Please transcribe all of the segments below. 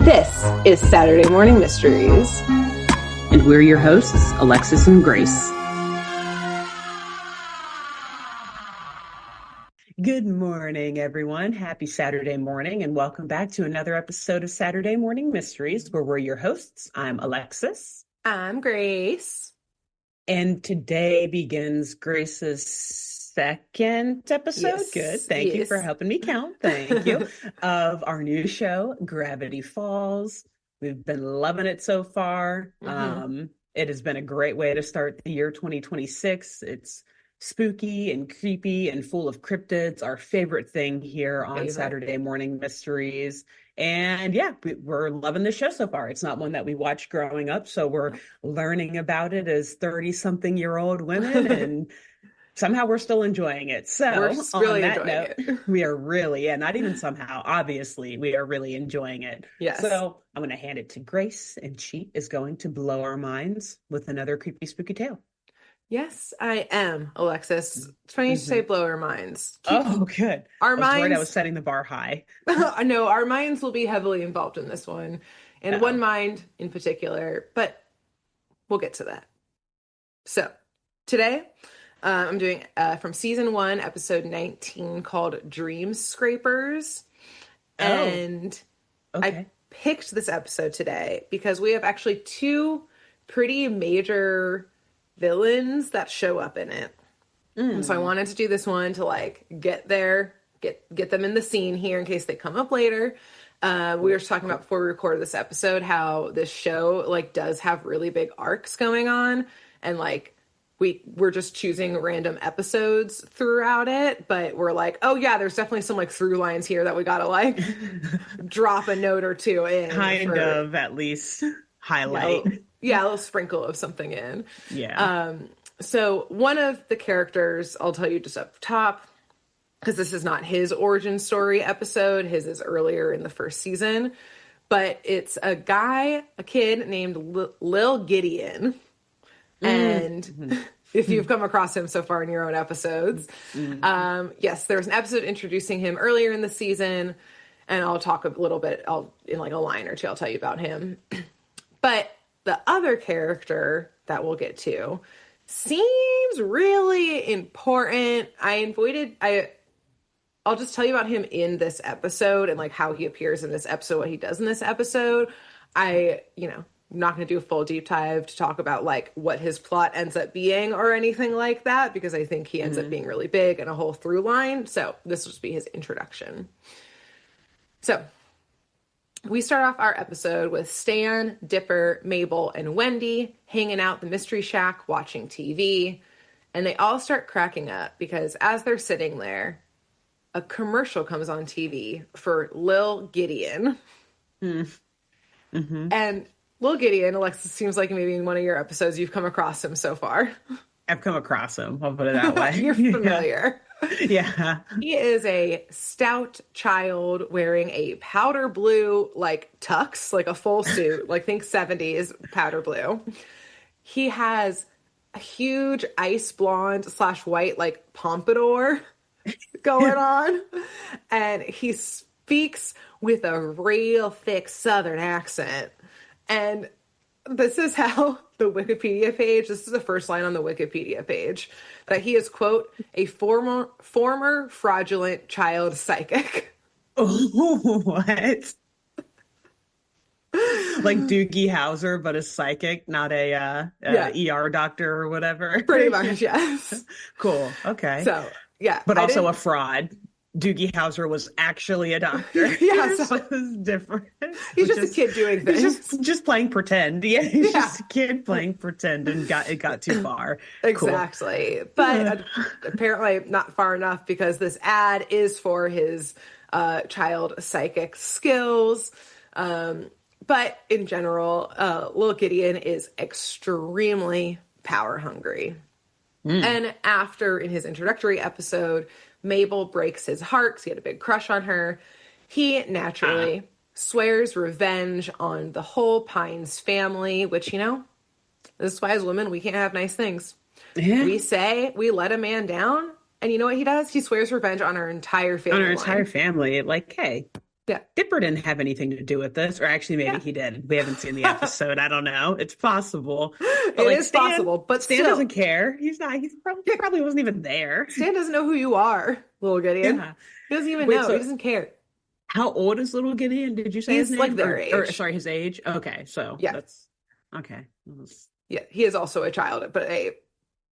This is Saturday Morning Mysteries. And we're your hosts, Alexis and Grace. Good morning, everyone. Happy Saturday morning, and welcome back to another episode of Saturday Morning Mysteries, where we're your hosts. I'm Alexis. I'm Grace. And today begins Grace's second episode. Yes, Good. Thank you for helping me count. Thank you. Of our new show, Gravity Falls. We've been loving it so far. It has been a great way to start the year 2026. It's spooky and creepy and full of cryptids, our favorite thing here on Saturday Morning Mysteries. And yeah, we're loving the show so far. It's not one that we watched growing up, so we're learning about it as 30-something-year-old women, and somehow we're still enjoying it. So we're really on that enjoying note, it. We are really, and not even somehow, obviously, we are really enjoying it. Yes. So I'm going to hand it to Grace, and she is going to blow our minds with another creepy, spooky tale. Yes, I am, Alexis. It's funny you say blow our minds. Oh, good. Our minds. Worried I was setting the bar high. No, our minds will be heavily involved in this one, and one mind in particular, but we'll get to that. So today, I'm doing from season 1, episode 19, called Dreamscapers, and I picked this episode today because we have actually two pretty major villains that show up in it. And so I wanted to do this one to like get them in the scene here in case they come up later. We were talking about before we recorded this episode how this show like does have really big arcs going on, and like we're just choosing random episodes throughout it, but we're like, oh yeah, there's definitely some like through lines here that we gotta like drop a note or two in, kind of at least highlight. A little sprinkle of something in. Yeah. So one of the characters, I'll tell you just up top, because this is not his origin story episode. His is earlier in the first season. But it's a kid named Lil Gideon. And if you've come across him so far in your own episodes, yes, there was an episode introducing him earlier in the season. And I'll talk a little bit, in like a line or two, I'll tell you about him. But the other character that we'll get to seems really important. I'll just tell you about him in this episode and like how he appears in this episode, what he does in this episode. I'm not going to do a full deep dive to talk about like what his plot ends up being or anything like that, because I think he ends up being really big and a whole through line. So this will just be his introduction. So we start off our episode with Stan, Dipper, Mabel, and Wendy hanging out the Mystery Shack watching TV. And they all start cracking up because as they're sitting there, a commercial comes on TV for Lil Gideon. And Lil Gideon, Alexis, seems like maybe in one of your episodes you've come across him so far. I've come across him. I'll put it that way. You're familiar. Yeah. He is a stout child wearing a powder blue, like, tux, like a full suit, like, think 70s powder blue. He has a huge ice blonde / white, like, pompadour going on. And he speaks with a real thick Southern accent. And this is how the Wikipedia page, this is the first line on the Wikipedia page, that he is, quote, a former fraudulent child psychic. Oh, what? Like Doogie Howser, but a psychic, not a ER doctor or whatever. Pretty much, yes. Cool. Okay. So, yeah. But also a fraud. Doogie Howser was actually a doctor. Yeah, so it was different. He's just a kid doing things. He's just playing pretend. Yeah, he's just a kid playing pretend, and it got too far. Exactly. Cool. But apparently not far enough, because this ad is for his child psychic skills. But in general, Lil Gideon is extremely power hungry. And after, in his introductory episode, Mabel breaks his heart because he had a big crush on her. He naturally swears revenge on the whole Pines family, which, this is why as women, we can't have nice things. Yeah. We say we let a man down, and you know what he does? He swears revenge on our entire family. On our entire family. Like, hey, Yeah. Dipper didn't have anything to do with this, or actually maybe Yeah. he did. We haven't seen the episode. I don't know. It's possible. But It like is possible, but Stan still, doesn't care. He probably wasn't even there. Stan doesn't know who you are, little Gideon. Yeah. He doesn't even Wait, know. He so doesn't care. how old is little Gideon? Did you say his He's like name? their Or age. sorry, his age? Okay, so Yeah. that's okay. Yeah. He is also a child, but a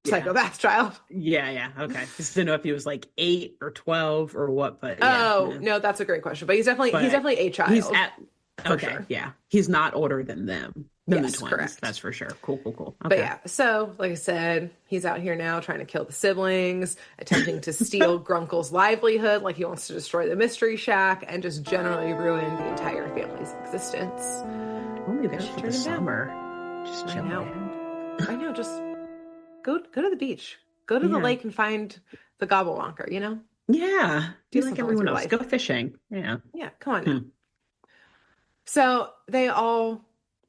Yeah. psychopath child. Yeah, okay. Just didn't know if he was like 8 or 12 or what, but yeah. Oh, no, that's a great question. But he's definitely a child. He's at for sure. yeah. He's not older than them, than Yes, the twins. correct. That's for sure. Cool. Okay. But yeah, so like I said, he's out here now trying to kill the siblings, attempting to steal Grunkle's livelihood, like he wants to destroy the Mystery Shack and just generally ruin the entire family's existence. Only there for the summer. Just chill. I know, just go to the beach. Go to the lake and find the gobblewonker, you know? Yeah. Do like something with everyone your else. life. Go fishing. Yeah. Yeah, come on now. So they all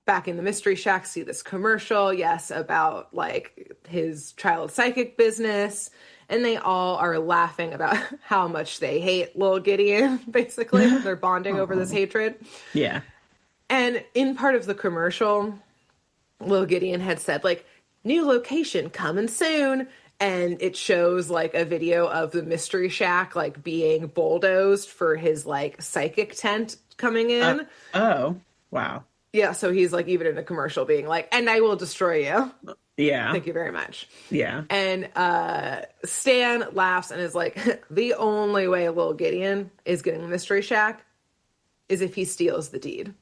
back in the Mystery Shack see this commercial, yes, about like his child psychic business, and they all are laughing about how much they hate little Gideon, basically. They're bonding over this hatred. Yeah. And in part of the commercial, little Gideon had said, like, new location coming soon. And it shows like a video of the Mystery Shack like being bulldozed for his like psychic tent coming in. Oh, wow. Yeah, so he's like even in a commercial being like, and I will destroy you. Yeah. Thank you very much. Yeah. And Stan laughs and is like, the only way little Gideon is getting the Mystery Shack is if he steals the deed.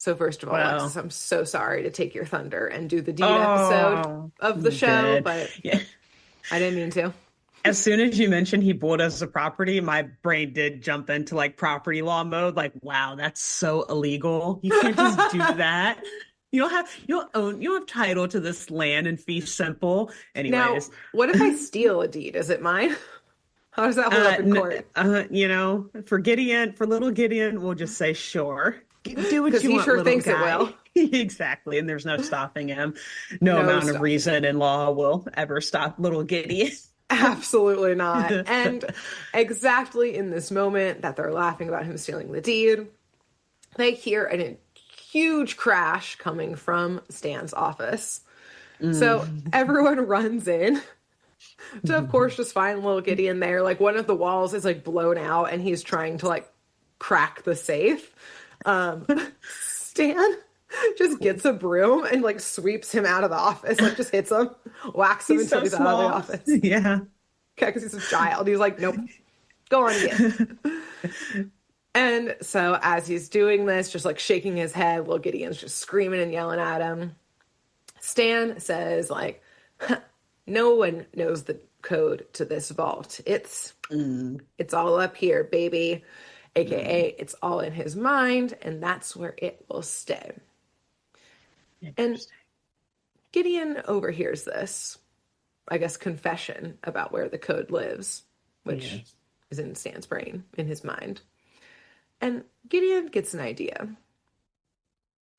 So first of all, Alexis, I'm so sorry to take your thunder and do the deed episode of the show, but I didn't mean to. As soon as you mentioned he bought us a property, my brain did jump into like property law mode. Like, wow, that's so illegal. You can't just do that. You don't have title to this land in fee simple. Anyways. Now, what if I steal a deed? Is it mine? How does that hold up in court? For little Gideon, we'll just say sure. Do what you want, sure little thinks guy. it will. Exactly, and there's no stopping him. No amount of reason in law will ever stop little Gideon. Absolutely not. And exactly in this moment that they're laughing about him stealing the deed, they hear a huge crash coming from Stan's office. So everyone runs in to, of course, just find little Gideon there. Like one of the walls is like blown out and he's trying to like crack the safe. Stan just gets a broom and like sweeps him out of the office, like just hits him, whacks him until he's out of the office. Yeah. Okay, because he's a child. He's like, nope, go on again. And so as he's doing this, just like shaking his head, little Gideon's just screaming and yelling at him. Stan says like, no one knows the code to this vault. It's all up here, baby. AKA, it's all in his mind, and that's where it will stay. And Gideon overhears this, I guess, confession about where the code lives, which is in Stan's brain, in his mind. And Gideon gets an idea.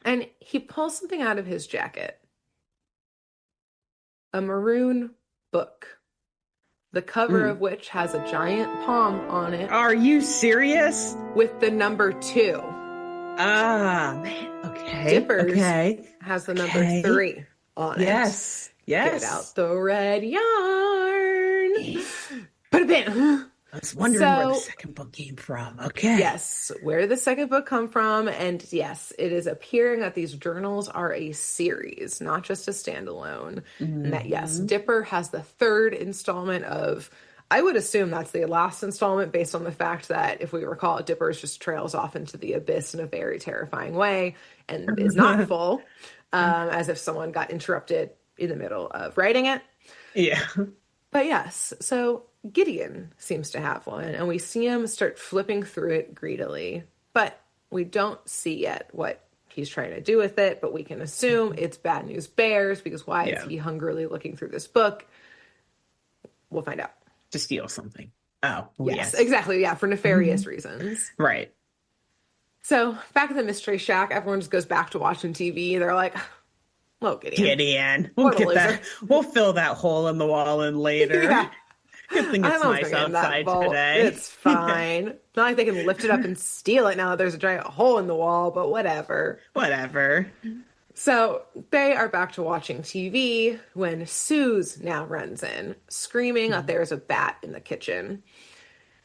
And he pulls something out of his jacket. A maroon book. The cover of which has a giant palm on it. Are you serious? With the number 2. Ah, man. Okay. Dippers has the number 3 on it. Yes. Get out the red yarn. Put it in. I was wondering where the second book came from. Okay. Yes, where did the second book come from? And yes, it is appearing that these journals are a series, not just a standalone. And that, yes, Dipper has the 3rd installment of, I would assume that's the last installment based on the fact that, if we recall, Dipper's just trails off into the abyss in a very terrifying way and is not full, as if someone got interrupted in the middle of writing it. Yeah. But yes, so Gideon seems to have one, and we see him start flipping through it greedily, but we don't see yet what he's trying to do with it, but we can assume it's Bad News Bears, because why is he hungrily looking through this book? We'll find out. To steal something. Oh, yes. Exactly, yeah, for nefarious reasons. Right. So, back at the Mystery Shack, everyone just goes back to watching TV. They're like, well, Gideon. We'll fill that hole in the wall in later. Good thing I it's don't know what's nice going in that outside vault. today. It's Yeah, fine. It's not like they can lift it up and steal it now that there's a giant hole in the wall, but whatever. whatever. So they are back to watching TV when Suze now runs in, screaming that there's a bat in the kitchen. Mm.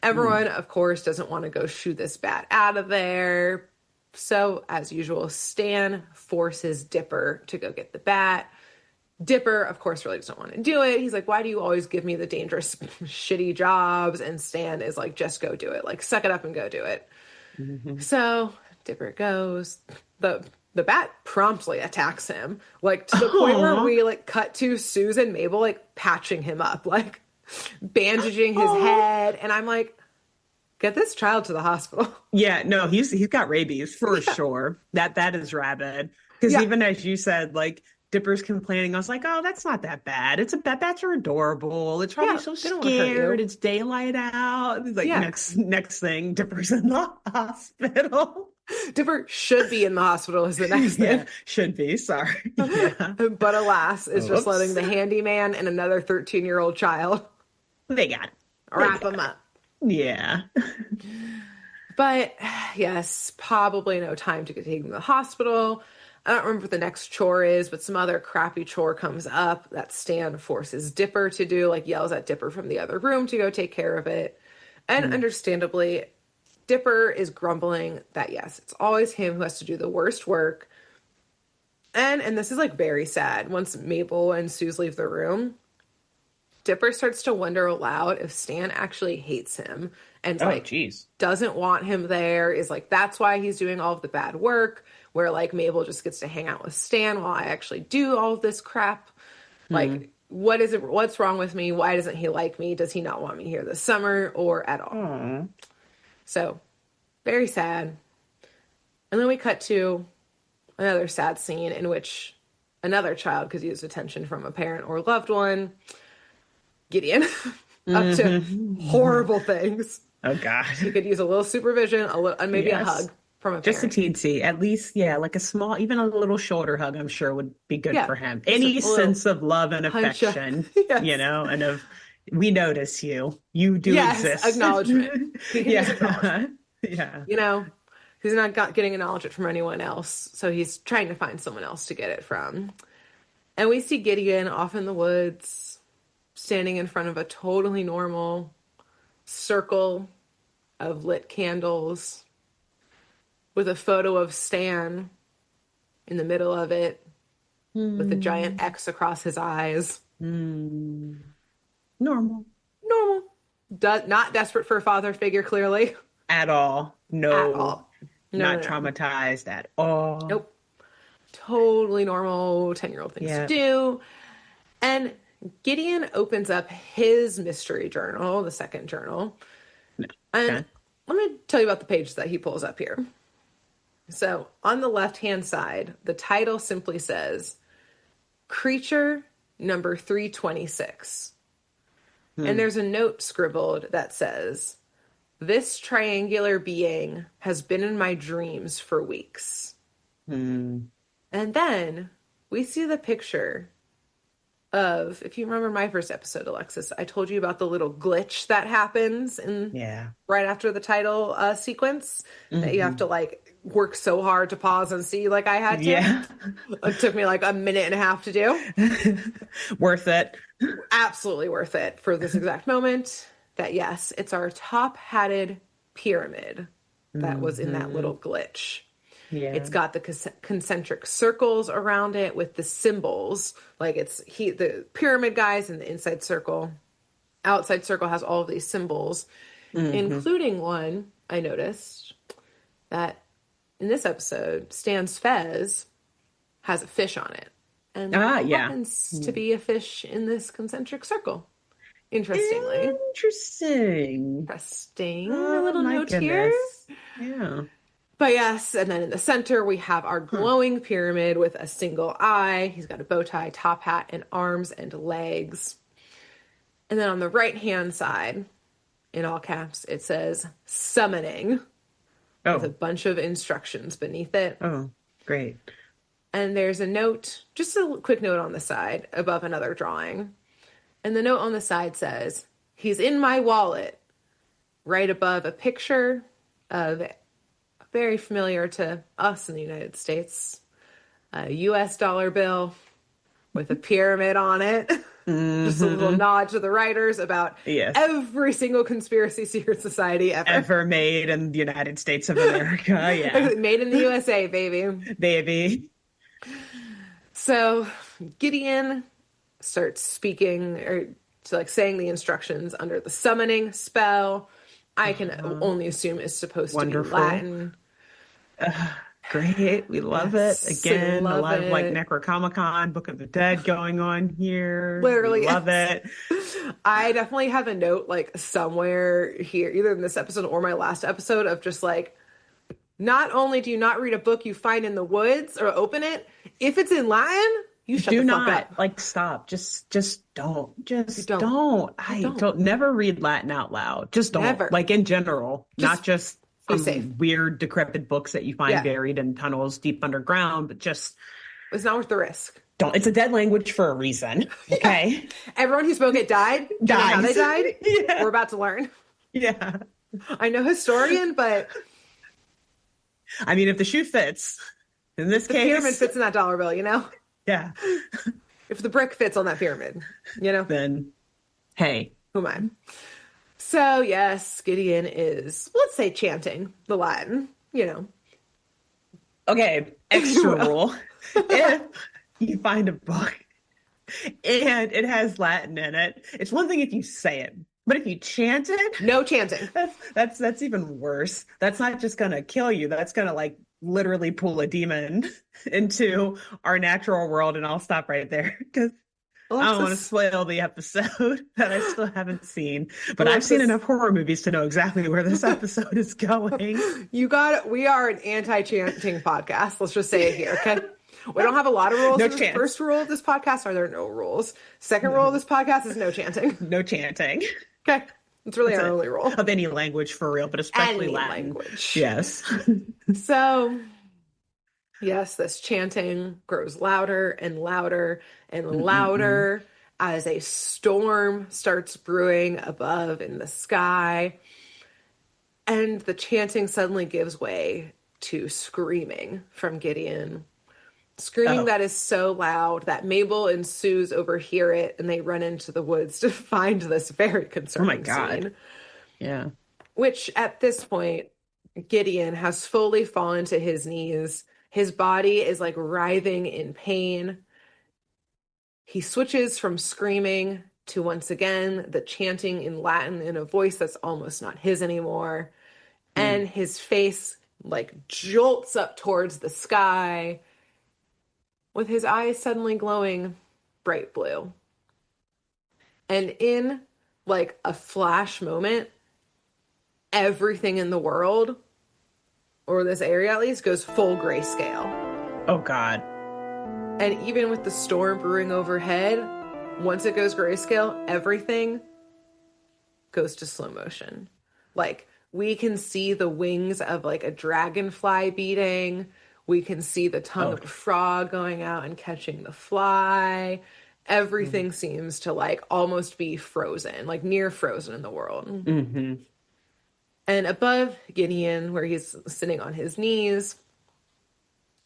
Everyone, of course, doesn't want to go shoo this bat out of there. So, as usual, Stan forces Dipper to go get the bat. Dipper, of course, really doesn't want to do it. He's like, why do you always give me the dangerous, shitty jobs? And Stan is like, just go do it. Like, suck it up and go do it. Mhm. So Dipper goes. The bat promptly attacks him, like to the point where Aw. we like cut to Susan Mabel like patching him up, like bandaging his Aw. head. And I'm like, get this child to the hospital. Yeah, no, he's got rabies for Yeah. sure. That is rabid. Because Yeah. even as you said, like Dipper's complaining, I was like, oh, that's not that bad. It's a bats are adorable. It's probably Yeah. so They don't want to hurt scared. you. It's daylight out. It's like Yeah. next thing, Dipper's in the hospital. Dipper should be in the hospital is the next Yeah, thing. should be. Sorry. Yeah. But alas, is just letting Oops. the handyman and another 13-year-old child They got it. They wrap him got it. up. Yeah. But yes, probably no time to take him to the hospital. I don't remember what the next chore is, but some other crappy chore comes up that Stan forces Dipper to do, like yells at Dipper from the other room to go take care of it. And Mm. understandably, Dipper is grumbling that yes, it's always him who has to do the worst work. And this is like very sad. Once Mabel and Suze leave the room, Dipper starts to wonder aloud if Stan actually hates him and Oh, like geez. doesn't want him there, is like that's why he's doing all of the bad work, where like Mabel just gets to hang out with Stan while I actually do all of this crap. Mm. Like, what is it? What's wrong with me? Why doesn't he like me? Does he not want me here this summer or at all? Aw. So, very sad. And then we cut to another sad scene in which another child could use attention from a parent or loved one. Gideon, up to Mhm. horrible things. Oh God. He could use a little supervision, a little, and maybe a Yes. hug from a Just a parent. teensy, at least, yeah, like a small, even a little shoulder hug, I'm sure would be good Yeah, for him. just a Any little sense of love and punch. affection, Yes, and of we notice you. You do yes, exist. acknowledgement. He can use Yeah. acknowledgement. Yeah. You know, he's not getting acknowledgement from anyone else, so he's trying to find someone else to get it from. And we see Gideon off in the woods, standing in front of a totally normal circle of lit candles with a photo of Stan in the middle of it with a giant Hmm. X across his eyes. Hmm. Normal. Normal. Not desperate for a father figure, clearly. At all. At No, all. No, not no, no. traumatized at all. Nope. Totally normal 10-year-old things to Yeah. do. And Gideon opens up his mystery journal, the second journal. No. And Okay. let me tell you about the page that he pulls up here. So on the left-hand side, the title simply says, Creature number 326. And Hmm. there's a note scribbled that says, This triangular being has been in my dreams for weeks. Hmm. And then we see the picture of, if you remember my first episode, Alexis, I told you about the little glitch that happens in Yeah. right after the title sequence that you have to Hmm. like work so hard to pause and see, like I had to. Yeah. It took me like a minute and a half to do. Worth it. Absolutely worth it for this exact moment. That yes, it's our top-hatted pyramid that was in that Hmm. little glitch. Yeah. It's got the concentric circles around it with the symbols. Like the pyramid guys in the inside circle. Outside circle has all of these symbols, Hmm. including one I noticed that in this episode, Stan's fez has a fish on it. And Ah, there yeah. happens to Hmm. be a fish in this concentric circle. Interestingly. Interesting. Interesting. A Oh little my note here. goodness. Yeah. But yes, and then in the center we have our Huh. glowing pyramid with a single eye. He's got a bow tie, top hat, and arms and legs. And then on the right hand side, in all caps, it says summoning with a Oh. bunch of instructions beneath it. Oh, great. And there's a note, just a quick note on the side above another drawing. And the note on the side says, He's in my wallet, right above a picture of, very familiar to us in the United States, a US dollar bill with a pyramid on it. Just a little Mm-hmm. nod to the writers about Yes. every single conspiracy secret society ever. Ever made in the United States of America. Yeah. Made in the USA, baby. Baby. So Gideon starts speaking or like saying the instructions under the summoning spell. I can only assume is supposed to be Wonderful. Latin. Great. We love it. Yes, I Again, a love lot of like it. Necronomicon, Book of the Dead going on here. Literally, We love yes. it. I definitely have a note like somewhere here, either in this episode or my last episode, of just like, not only do you not read a book you find in the woods or open it, if it's in Latin, you shut Do the fuck not up. like stop. Just don't. Just don't. don't. You don't. Never read Latin out loud. Just don't. Never. Like in general, not just be from safe. weird decrepit books that you find buried in tunnels deep underground, but just It's not worth the risk. don't. It's a dead language for a reason. Okay. Yeah. Everyone who spoke it died. Do you know how they died? Yeah. We're about to learn. Yeah. I know historian, but I mean, if the shoe fits, in this the case, pyramid fits in that dollar bill, you know? yeah, If the brick fits on that pyramid, you know? then hey, Who am I? So, yes, Gideon is, let's say, chanting the Latin, you know. okay, extra rule. If you find a book and it has Latin in it, it's one thing if you say it, but if you chant it, No chanting. that's even worse. That's not just gonna kill you. That's gonna like literally pull a demon into our natural world. And I'll stop right there because I don't want to spoil the episode that I still haven't seen. But I've seen enough horror movies to know exactly where this episode is going. You got it. We are an anti-chanting podcast. Let's just say it here, okay? We don't have a lot of rules. No The chance. first rule of this podcast are there no rules. Second rule of this podcast is no chanting. No chanting. Okay. It's really our only rule. Of any language for real, but especially Any Latin. language. Yes. So, yes, this chanting grows louder and louder and louder as a storm starts brewing above in the sky. And the chanting suddenly gives way to screaming from Gideon. Screaming that is so loud that Mabel and Suze overhear it and they run into the woods to find this very concerning scene. Yeah. Which at this point, Gideon has fully fallen to his knees. His body is like writhing in pain. He switches from screaming to once again the chanting in Latin in a voice that's almost not his anymore. And his face like jolts up towards the sky with his eyes suddenly glowing bright blue. And in like a flash moment, everything in the world, or this area at least, goes full grayscale. Oh, God. And even with the storm brewing overhead, once it goes grayscale, everything goes to slow motion. Like, we can see the wings of like a dragonfly beating. We can see the tongue of a frog going out and catching the fly. Everything seems to like almost be frozen, like near frozen in the world. And above Gideon, where he's sitting on his knees,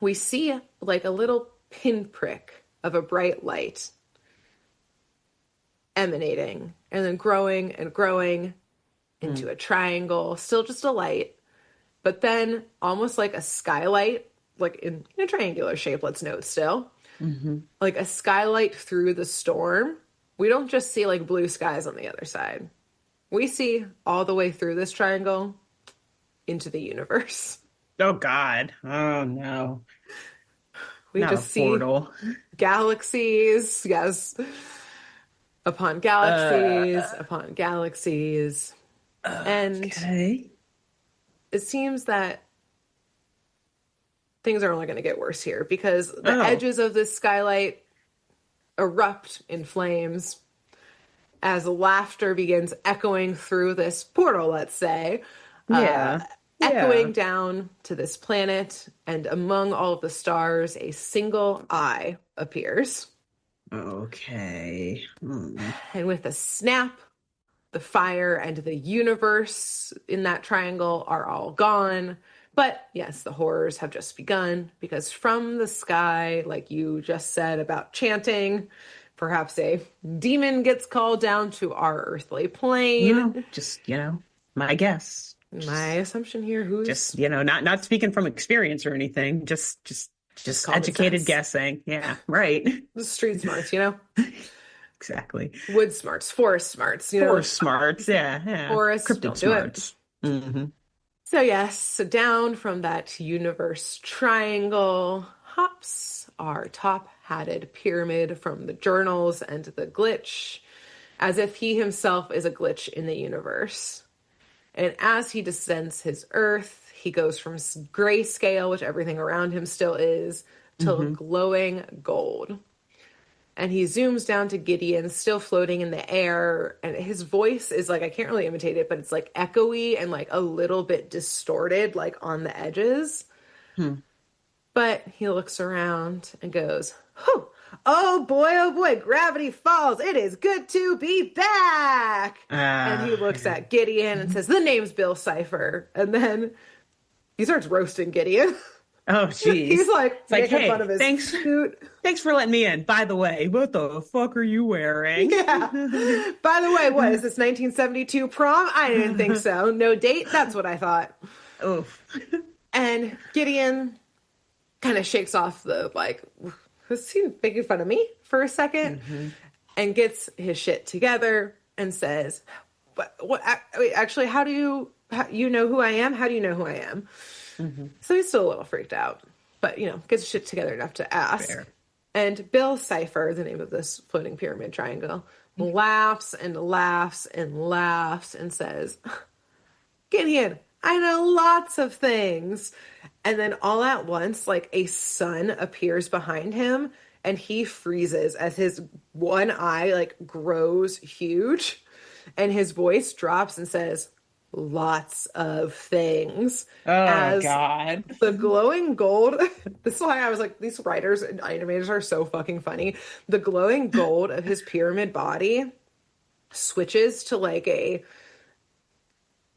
we see like a little pinprick of a bright light emanating and then growing and growing into a triangle, still just a light, but then almost like a skylight, like in a triangular shape, let's note still, like a skylight through the storm. We don't just see like blue skies on the other side. We see all the way through this triangle into the universe. Oh, God. Oh, no. We Not just a see portal. galaxies, yes, upon galaxies, upon galaxies. And it seems that things are only going to get worse here because the edges of this skylight erupt in flames as laughter begins echoing through this portal, let's say. Echoing down to this planet, and among all of the stars, a single eye appears. Okay. And with a snap, The fire and the universe in that triangle are all gone. But yes, the horrors have just begun because from the sky, like you just said about chanting, perhaps a demon gets called down to our earthly plane. No, just, my guess. My assumption here, Just, not speaking from experience or anything, just educated guessing. Yeah, right. The street smarts, Exactly. Wood smarts, forest smarts, Forest smarts, yeah. Forest, Cryptid don't smarts. do it. Mm-hmm. So yes, so down from that universe triangle hops our top-hatted pyramid from the journals and the glitch, as if he himself is a glitch in the universe. And as he descends his earth, he goes from grayscale, which everything around him still is, to glowing gold. And he zooms down to Gideon, still floating in the air. And his voice is like, I can't really imitate it, but it's like echoey and like a little bit distorted, like on the edges. But he looks around and goes, oh boy, Gravity Falls. It is good to be back. And he looks at Gideon and says, the name's Bill Cipher. And then he starts roasting Gideon. Oh, geez. He's like, making hey, fun of his suit. Thanks for letting me in. By the way, what the fuck are you wearing? Yeah. By the way, what is this, 1972 prom? I didn't think so. No date? That's what I thought. Oof. And Gideon kind of shakes off the, like, was he making fun of me for a second? And gets his shit together and says, what actually, how do you know who I am? How do you know who I am? So he's still a little freaked out, but, gets shit together enough to ask. Fair. And Bill Cipher, the name of this floating pyramid triangle, laughs and laughs and laughs and says, Gideon, I know lots of things. And then all at once, like a sun appears behind him and he freezes as his one eye like grows huge and his voice drops and says, lots of things. Oh, God. The glowing gold. This is why I was like, these writers and animators are so fucking funny. The glowing gold of his pyramid body switches to like a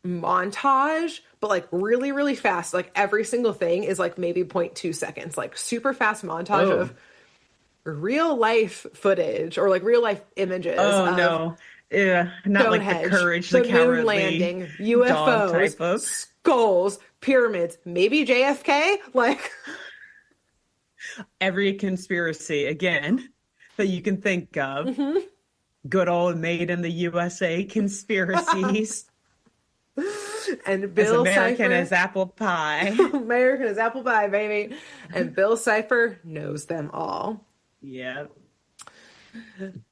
montage, but like really, really fast. Like every single thing is like maybe 0.2 seconds, like super fast montage of real life footage or like real life images. Oh, no. Yeah, not like the courage, the moon landing, UFOs, skulls, pyramids, maybe JFK. Like every conspiracy again that you can think of. Good old made in the USA conspiracies. And Bill American Cipher, as apple pie. American as apple pie, baby. And Bill Cipher knows them all. Yeah.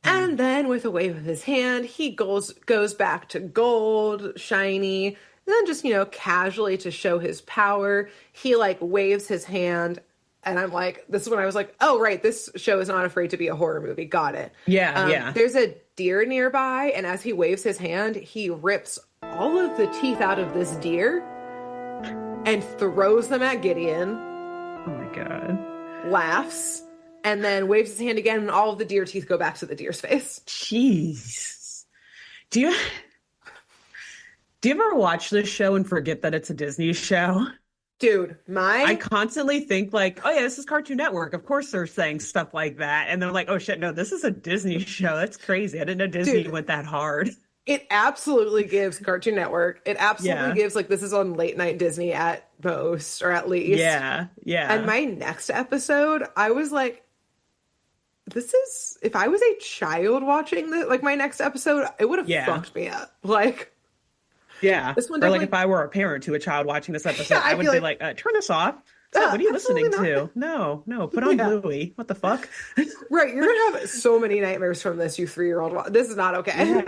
And then with a wave of his hand, he goes back to gold, shiny, and then just, casually to show his power, he like waves his hand. And I'm like, this is when I was like, oh, right, this show is not afraid to be a horror movie. Got it. Yeah. There's a deer nearby. And as he waves his hand, he rips all of the teeth out of this deer and throws them at Gideon. Oh, my God. Laughs. And then waves his hand again, and all of the deer teeth go back to the deer's face. Jeez. Do you ever watch this show and forget that it's a Disney show? Dude, I constantly think like, oh yeah, this is Cartoon Network. Of course they're saying stuff like that. And they're like, oh shit, no, this is a Disney show. That's crazy. I didn't know Disney went that hard. It absolutely gives Cartoon Network. It absolutely gives, like, this is on late night Disney at most, or at least. Yeah. And my next episode, I was like, this is, if I was a child watching this, like my next episode, it would have fucked me up. Like, this one, or like if I were a parent to a child watching this episode, I would be like, turn this off. What are you listening to? No, put on Bluey. What the fuck? Right, you're gonna have so many nightmares from this, you 3-year-old. This is not okay.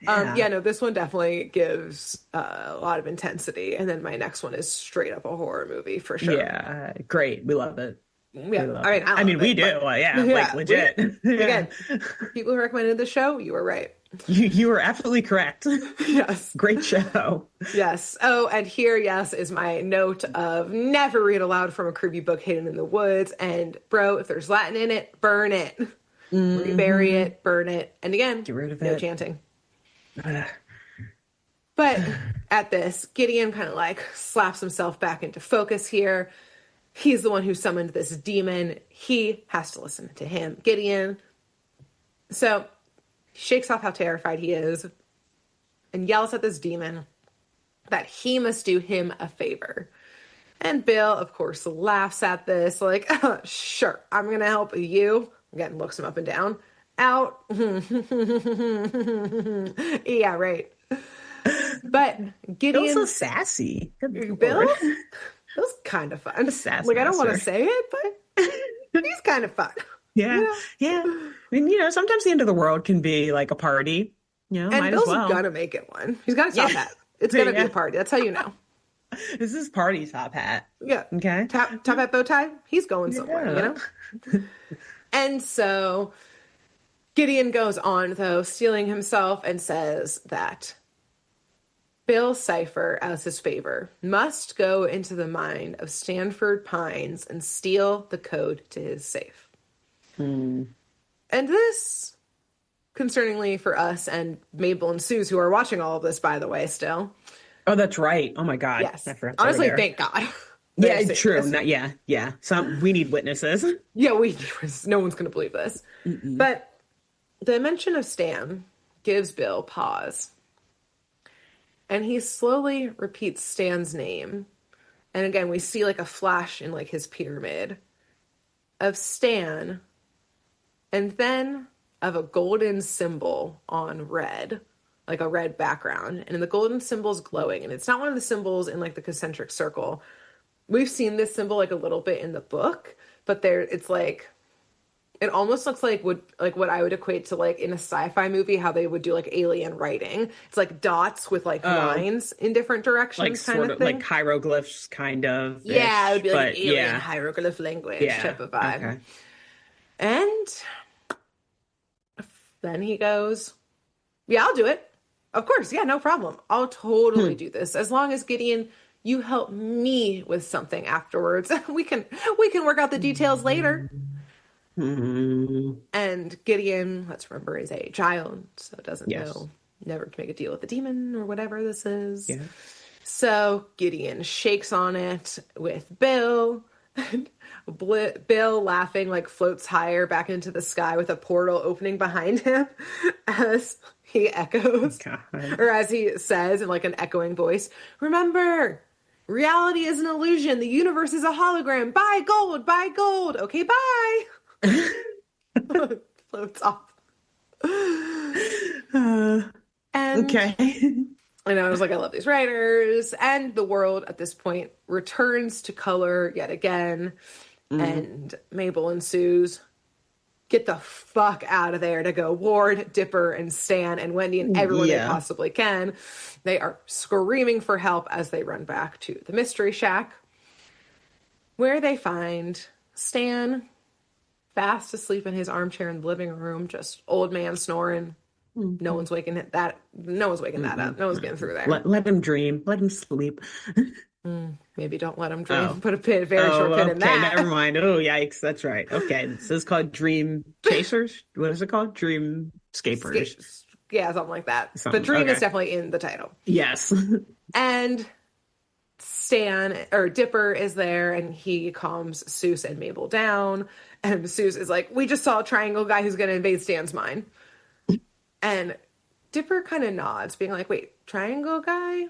No, this one definitely gives a lot of intensity, and then my next one is straight up a horror movie for sure. Yeah, great. We love it. Yeah, I mean, we do. Like legit. Again, people who recommended the show, you were right. You were absolutely correct. Yes. Great show. Yes. Oh, and here, is my note of never read aloud from a creepy book hidden in the woods. And bro, if there's Latin in it, burn it. Rebury it, burn it. And again, get rid of it. No chanting. But at this, Gideon kind of like slaps himself back into focus here. He's the one who summoned this demon. He has to listen to him, Gideon. So he shakes off how terrified he is and yells at this demon that he must do him a favor. And Bill, of course, laughs at this, like, sure, I'm going to help you. Again, looks him up and down. Out. Yeah, right. But Bill's so Gideon, sassy. Good Bill, Lord. that was kind of fun. Sass Like, I don't want to master. say it, but he's kind of fun. Yeah, Yeah. yeah. I mean, sometimes the end of the world can be like a party. And Might as Bill's well. gonna make it one. He's got a top Yeah. hat. It's gonna be Yeah. a party. That's how you know. This is party top hat. Yeah. Okay. Top hat, bow tie. He's going somewhere, you Yeah. know? And so Gideon goes on, though, stealing himself and says that Bill Cipher, as his favor, must go into the mine of Stanford Pines and steal the code to his safe. Mm. And this, concerningly for us and Mabel and Suze, who are watching all of this, by the way, still. Oh, that's right. Oh my God. Yes. I forgot they were Honestly, there. thank God. Yeah, They're true. serious. Yeah. We need witnesses. Yeah, no one's going to believe this. Mm-mm. But the mention of Stan gives Bill pause. And he slowly repeats Stan's name. And again, we see like a flash in like his pyramid of Stan and then of a golden symbol on red, like a red background. And the golden symbol is glowing. And it's not one of the symbols in like the concentric circle. We've seen this symbol like a little bit in the book, but it's like, it almost looks like what I would equate to like in a sci-fi movie, how they would do like alien writing. It's like dots with like lines in different directions, Like kind sort of of thing. like hieroglyphs, kind of. Yeah, it would be like But alien hieroglyph language type of vibe. Okay. And then he goes, yeah, I'll do it. Of course, yeah, no problem. I'll totally do this. As long as Gideon, you help me with something afterwards. We can work out the details later. Mm. And Gideon, let's remember, is a child, so doesn't Yes. know never to make a deal with the demon or whatever this is. Yeah. So Gideon shakes on it with Bill. Bill, laughing, like floats higher back into the sky with a portal opening behind him as he echoes, God. or as he says in like an echoing voice, remember, reality is an illusion. The universe is a hologram. Buy gold, buy gold. Okay, bye. Floats off. And Okay. and I was like, I love these writers. And the world at this point returns to color yet again. And Mabel and Suze get the fuck out of there to go ward Dipper and Stan and Wendy and everyone they possibly can. They are screaming for help as they run back to the Mystery Shack, where they find Stan fast asleep in his armchair in the living room, just old man snoring. No one's waking that up. No one's getting through there. Let him dream. Let him sleep. Maybe don't let him dream. Put a very short pin in that. Never mind. Oh, yikes. That's right. Okay. This is called Dream Chasers. What is it called? Dreamscaperers. Yeah, something like that. But dream is definitely in the title. Yes. And Dipper is there and he calms Seuss and Mabel down. And Seuss is like, we just saw a triangle guy who's going to invade Stan's mine. And Dipper kind of nods, being like, wait, triangle guy?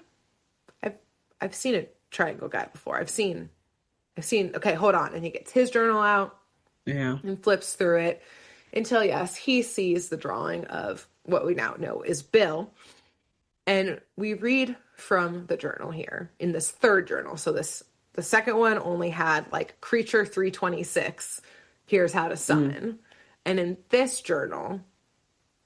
I've seen a triangle guy before. I've seen, okay, hold on. And he gets his journal out and flips through it until, yes, he sees the drawing of what we now know is Bill. And we read from the journal here in this third journal. So the second one only had like creature 326. Here's how to summon. And in this journal,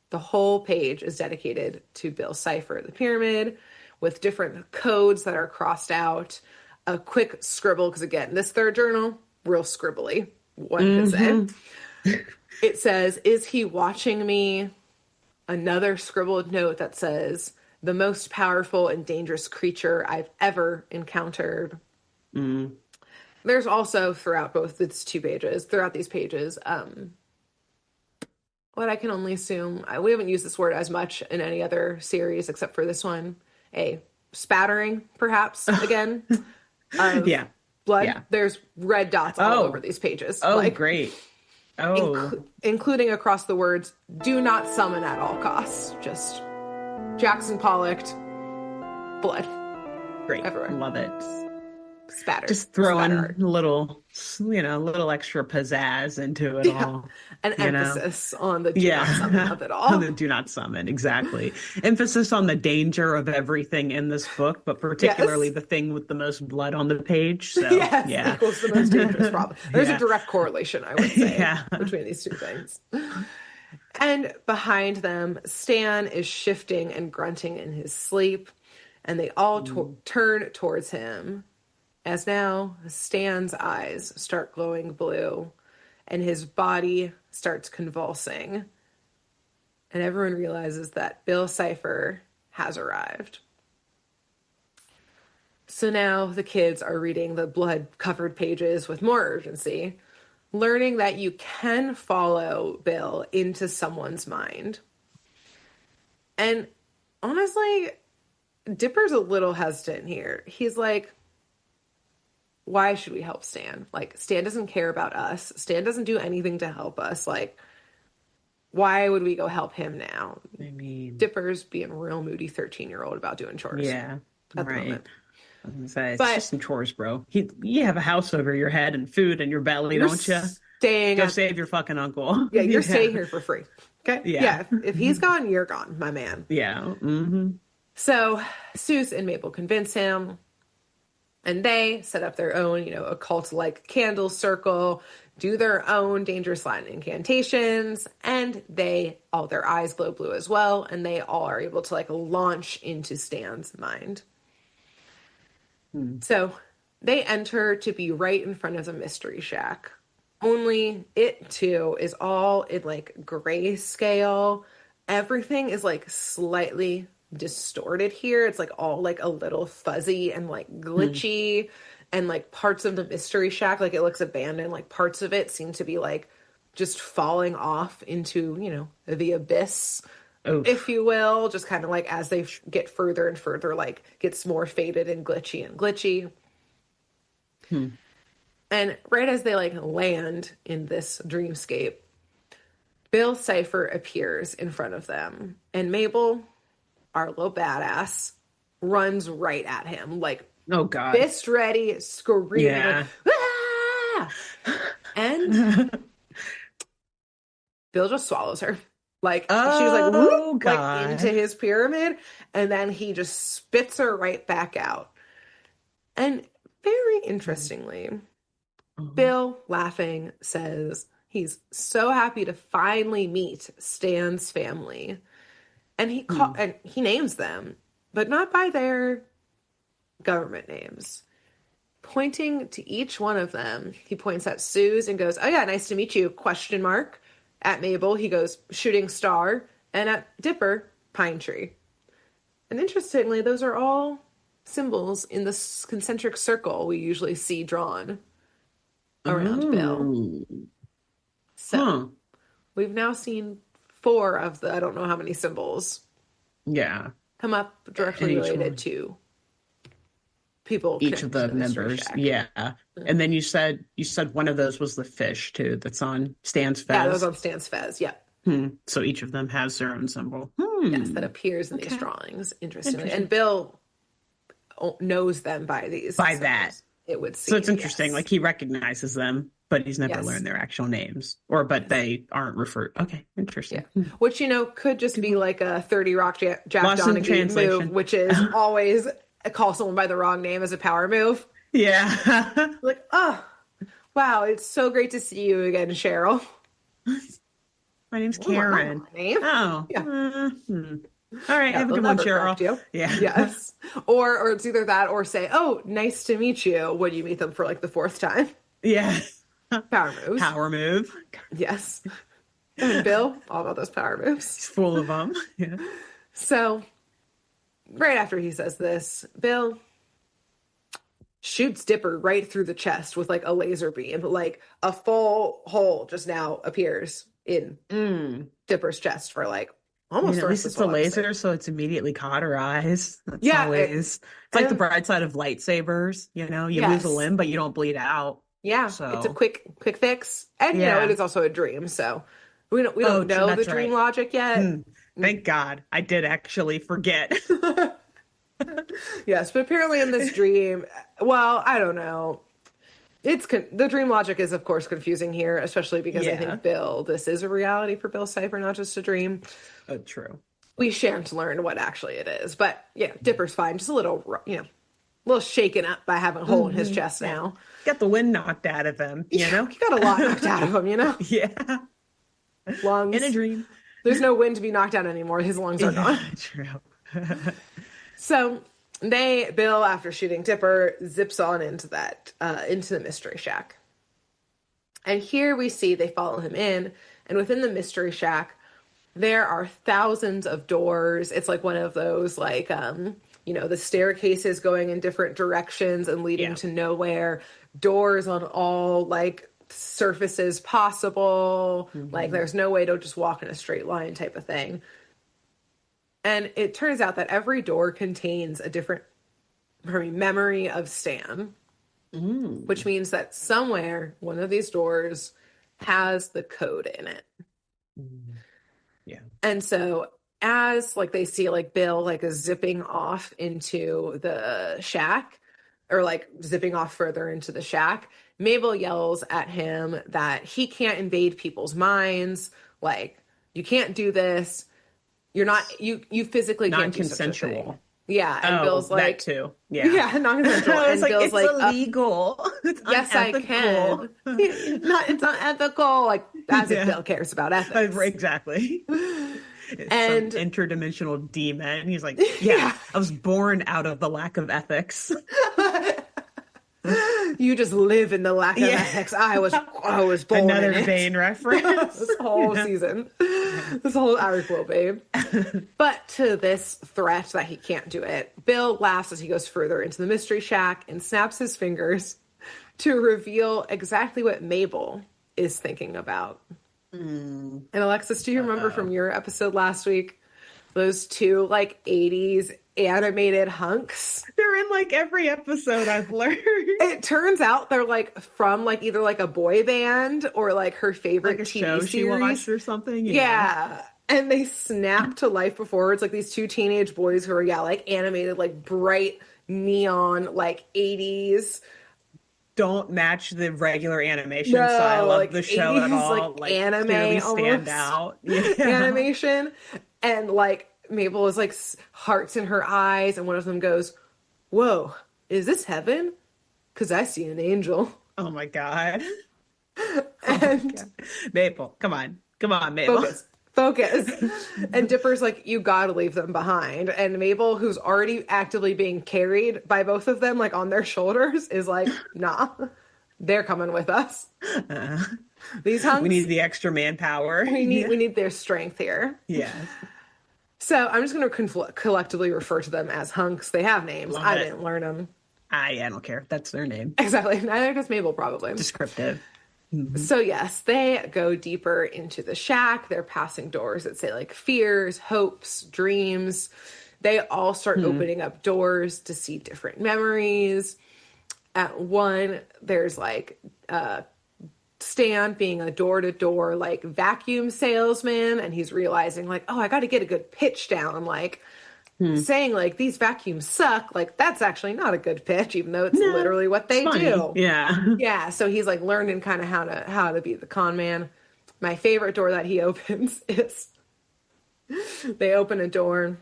the whole page is dedicated to Bill Cipher, the pyramid, with different codes that are crossed out. A quick scribble, because again, this third journal, real scribbly, one could say. It says, is he watching me? Another scribbled note that says, the most powerful and dangerous creature I've ever encountered. There's also throughout these pages, what I can only assume, we haven't used this word as much in any other series except for this one, a spattering, perhaps, again, of Yeah. blood. Yeah. There's red dots all over Oh. these pages, Oh, like great. Oh, including across the words, do not summon at all costs. Just Jackson Pollocked blood great. everywhere. Love it. Spatter. Just Spatter throwing art. a little, little extra pizzazz into it Yeah. all, An you know? emphasis on the do not summon Yeah. of it all. The do not summon, exactly. Emphasis on the danger of everything in this book, but particularly Yes. the thing with the most blood on the page. So, Yes, yeah. equals the most dangerous problem. There's a Yeah. direct correlation, I would say, Yeah. between these two things. And behind them, Stan is shifting and grunting in his sleep, and they all turn towards him as now Stan's eyes start glowing blue and his body starts convulsing. And everyone realizes that Bill Cipher has arrived. So now the kids are reading the blood-covered pages with more urgency, learning that you can follow Bill into someone's mind. And honestly, Dipper's a little hesitant here. He's like, why should we help Stan? Like, Stan doesn't care about us. Stan doesn't do anything to help us. Like, why would we go help him now? I mean, Dipper's being real moody 13-year-old about doing chores. yeah, At the right. moment. I was gonna say, it's But just some chores, bro. You have a house over your head and food in your belly, you're don't you? staying Go at, save your fucking uncle. yeah, you're Yeah. staying here for free. Okay? Yeah. If he's gone, you're gone, my man. Yeah. Mm-hmm. So Seuss and Mabel convince him, and they set up their own, occult-like candle circle, do their own dangerous Latin incantations, and all their eyes glow blue as well, and they all are able to launch into Stan's mind. So they enter to be right in front of the mystery shack. Only it too is all in grayscale. Everything is slightly distorted here. It's all a little fuzzy and glitchy, and parts of the mystery shack, it looks abandoned. Parts of it seem to be just falling off into, the abyss, Oof. if you will, just kind of as they get further and further, gets more faded and glitchy. And right as they land in this dreamscape, Bill Cipher appears in front of them, and Mabel, our little badass, runs right at him, Oh God. fist ready, screaming, Yeah. ah! And Bill just swallows her. She's Oh, whoop, God. into his pyramid, and then he just spits her right back out. And very interestingly, Bill, laughing, says he's so happy to finally meet Stan's family. And he names them, but not by their government names. Pointing to each one of them, he points at Suze and goes, "Oh yeah, nice to meet you, ? At Mabel, he goes, "Shooting star." And at Dipper, pine tree. And interestingly, those are all symbols in this concentric circle we usually see drawn around Bill. So we've now seen 4 of the I don't know how many symbols come up directly related to people. Each of the members. Shack. Yeah. And then you said one of those was the fish too, that's on Stan's fez. Yeah, that was on Stan's fez. Yeah. So each of them has their own symbol. Yes, that appears in these drawings, interestingly. And Bill knows them by these. By symbols, that. it would seem. So it's interesting. Yes. He recognizes them, but he's never learned their actual names. But they aren't referred. Okay, interesting. Yeah. Which, could just be a 30 Rock Jack Donaghy move, which is always call someone by the wrong name as a power move. Yeah. Oh, wow, it's so great to see you again, Cheryl. My name's Karen. Name? Oh. Yeah. All right, have a good one, Cheryl. You. Yeah. Yes. Or it's either that or say, "Oh, nice to meet you," when you meet them for the 4th time. Yeah. Power moves. Power move. Yes. And Bill, all about those power moves. He's full of them. Yeah. So, right after he says this, Bill shoots Dipper right through the chest with a laser beam. A full hole just now appears in Mm. Dipper's chest for like I mean, almost the at rest least of this it's a whole episode. laser, so it's immediately caught her eyes. That's Yeah, always, it's like the and bright side of lightsabers, you know, you lose a yes, limb, but you don't bleed out. yeah, it's a So, quick fix, and it yeah. is also a dream, so we don't Oh, know the that's dream right. logic yet. Hmm. Thank God. I did actually forget. Yes, but apparently in this dream, well, I don't know. The dream logic is of course confusing here, especially because I Yeah. think this is a reality for Bill Cipher, not just a dream. Oh, true. We shan't learn what actually it is, but yeah, Dipper's fine. Just a little, a little shaken up by having a hole in his chest Yeah. now. Got the wind knocked out of him, you Yeah, know? he got a lot knocked out of him. Yeah. In a Lungs. dream. There's no wind to be knocked out anymore. His lungs are Yeah, gone. true. So Bill, after shooting Dipper, zips on into the mystery shack. And here we see they follow him in, and within the mystery shack, there are thousands of doors. It's like one of those, like, the staircases going in different directions and leading Yeah. to nowhere. Doors on all, like, surfaces possible. Like, Hmm. there's no way to just walk in a straight line type of thing. And it turns out that every door contains a different memory of Stan, which Mm. means that somewhere one of these doors has the code in it. Mm. Yeah. And so as like they see like Bill like is zipping off into the shack or like zipping off further into the shack, Mabel yells at him that he can't invade people's minds. Like, you can't do this. You're not, you physically can't do such a thing. Non-consensual. Yeah. And Oh, Bill's that like, too. Yeah. yeah, non-consensual. I was And like, Bill's it's like, illegal. It's yes, I unethical. can. It's unethical. Like, as if Yeah. Bill cares about ethics. Exactly. It's some And interdimensional demon. He's like, yeah, yeah, I was born out of the lack of ethics. you just live in the lack of Yeah. ethics. I was born Another in it. Bane reference. This whole Yeah. season, this whole arc will be. But to this threat that he can't do it, Bill laughs as he goes further into the mystery shack and snaps his fingers to reveal exactly what Mabel is thinking about. Mm. And Alexis, do you remember Uh-oh. from your episode last week those two like 80s animated hunks? They're in like every episode I've learned. It turns out they're like from like either like a boy band or like her favorite Like a TV show she watched series. or something. Yeah. Yeah. And they snap to life before it's like these two teenage boys who are, like animated, like bright neon, like 80s. Don't match the regular animation No, style of like the show at 80s, all. like anime clearly stand almost out. Yeah. animation. And like Mabel is like hearts in her eyes. And one of them goes, "Whoa, is this heaven? Because I see an angel." Oh my God. And God. Maple, come on. Come on, Mabel. focus. And Dipper's like, "You gotta leave them behind." And Mabel, who's already actively being carried by both of them, like on their shoulders, is like, "Nah, they're coming with us. Uh, These hunks, we need the extra manpower. we need their strength here." Yeah. So I'm just going to collectively refer to them as hunks. They have names. Love I it. didn't learn them. I don't care. That's their name. Exactly. Neither does Mabel, probably. Descriptive. Mhm. So yes, they go deeper into the shack. They're passing doors that say like fears, hopes, dreams. They all start opening up doors to see different memories. At one, there's like Stan being a door-to-door like vacuum salesman, and he's realizing like, oh, I got to get a good pitch down, like saying like these vacuums suck, like that's actually not a good pitch, even though it's No, literally what they it's funny. do. Yeah. Yeah, so he's like learning kind of how to be the con man. My favorite door that he opens is they open a door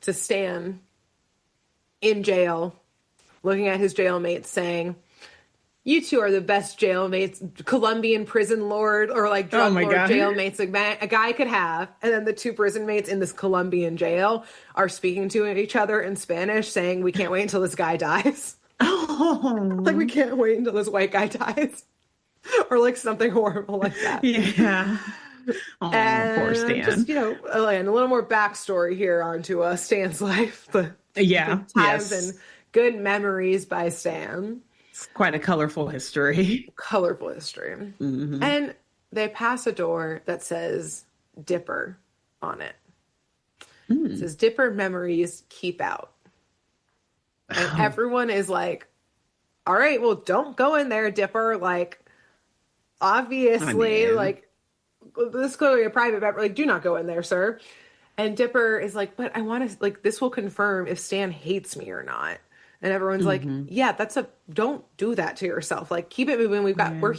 to Stan in jail, looking at his jailmates, saying, "You two are the best jailmates, Colombian prison lord or like drug my lord God. jailmates a guy could have." And then the two prison mates in this Colombian jail are speaking to each other in Spanish, saying, "We can't wait until this guy dies." Oh. Like, we can't wait until this white guy dies. Or like something horrible like that. Yeah. Oh, poor And Stan. just, and a little more backstory here onto Stan's life. The Yeah. good times Yes. and good memories by Stan. It's quite a colorful history. Colorful history. Mhm. And they pass a door that says Dipper on it. It Mm. says Dipper memories keep out. And Oh, everyone is like, all right, well, don't go in there, Dipper. Like, I obviously, mean, like, this is clearly a private member. Like, do not go in there, sir. And Dipper is like, but I want to, like, this will confirm if Stan hates me or not. And everyone's like, hmm yeah, don't do that to yourself. Like, keep it moving. yeah.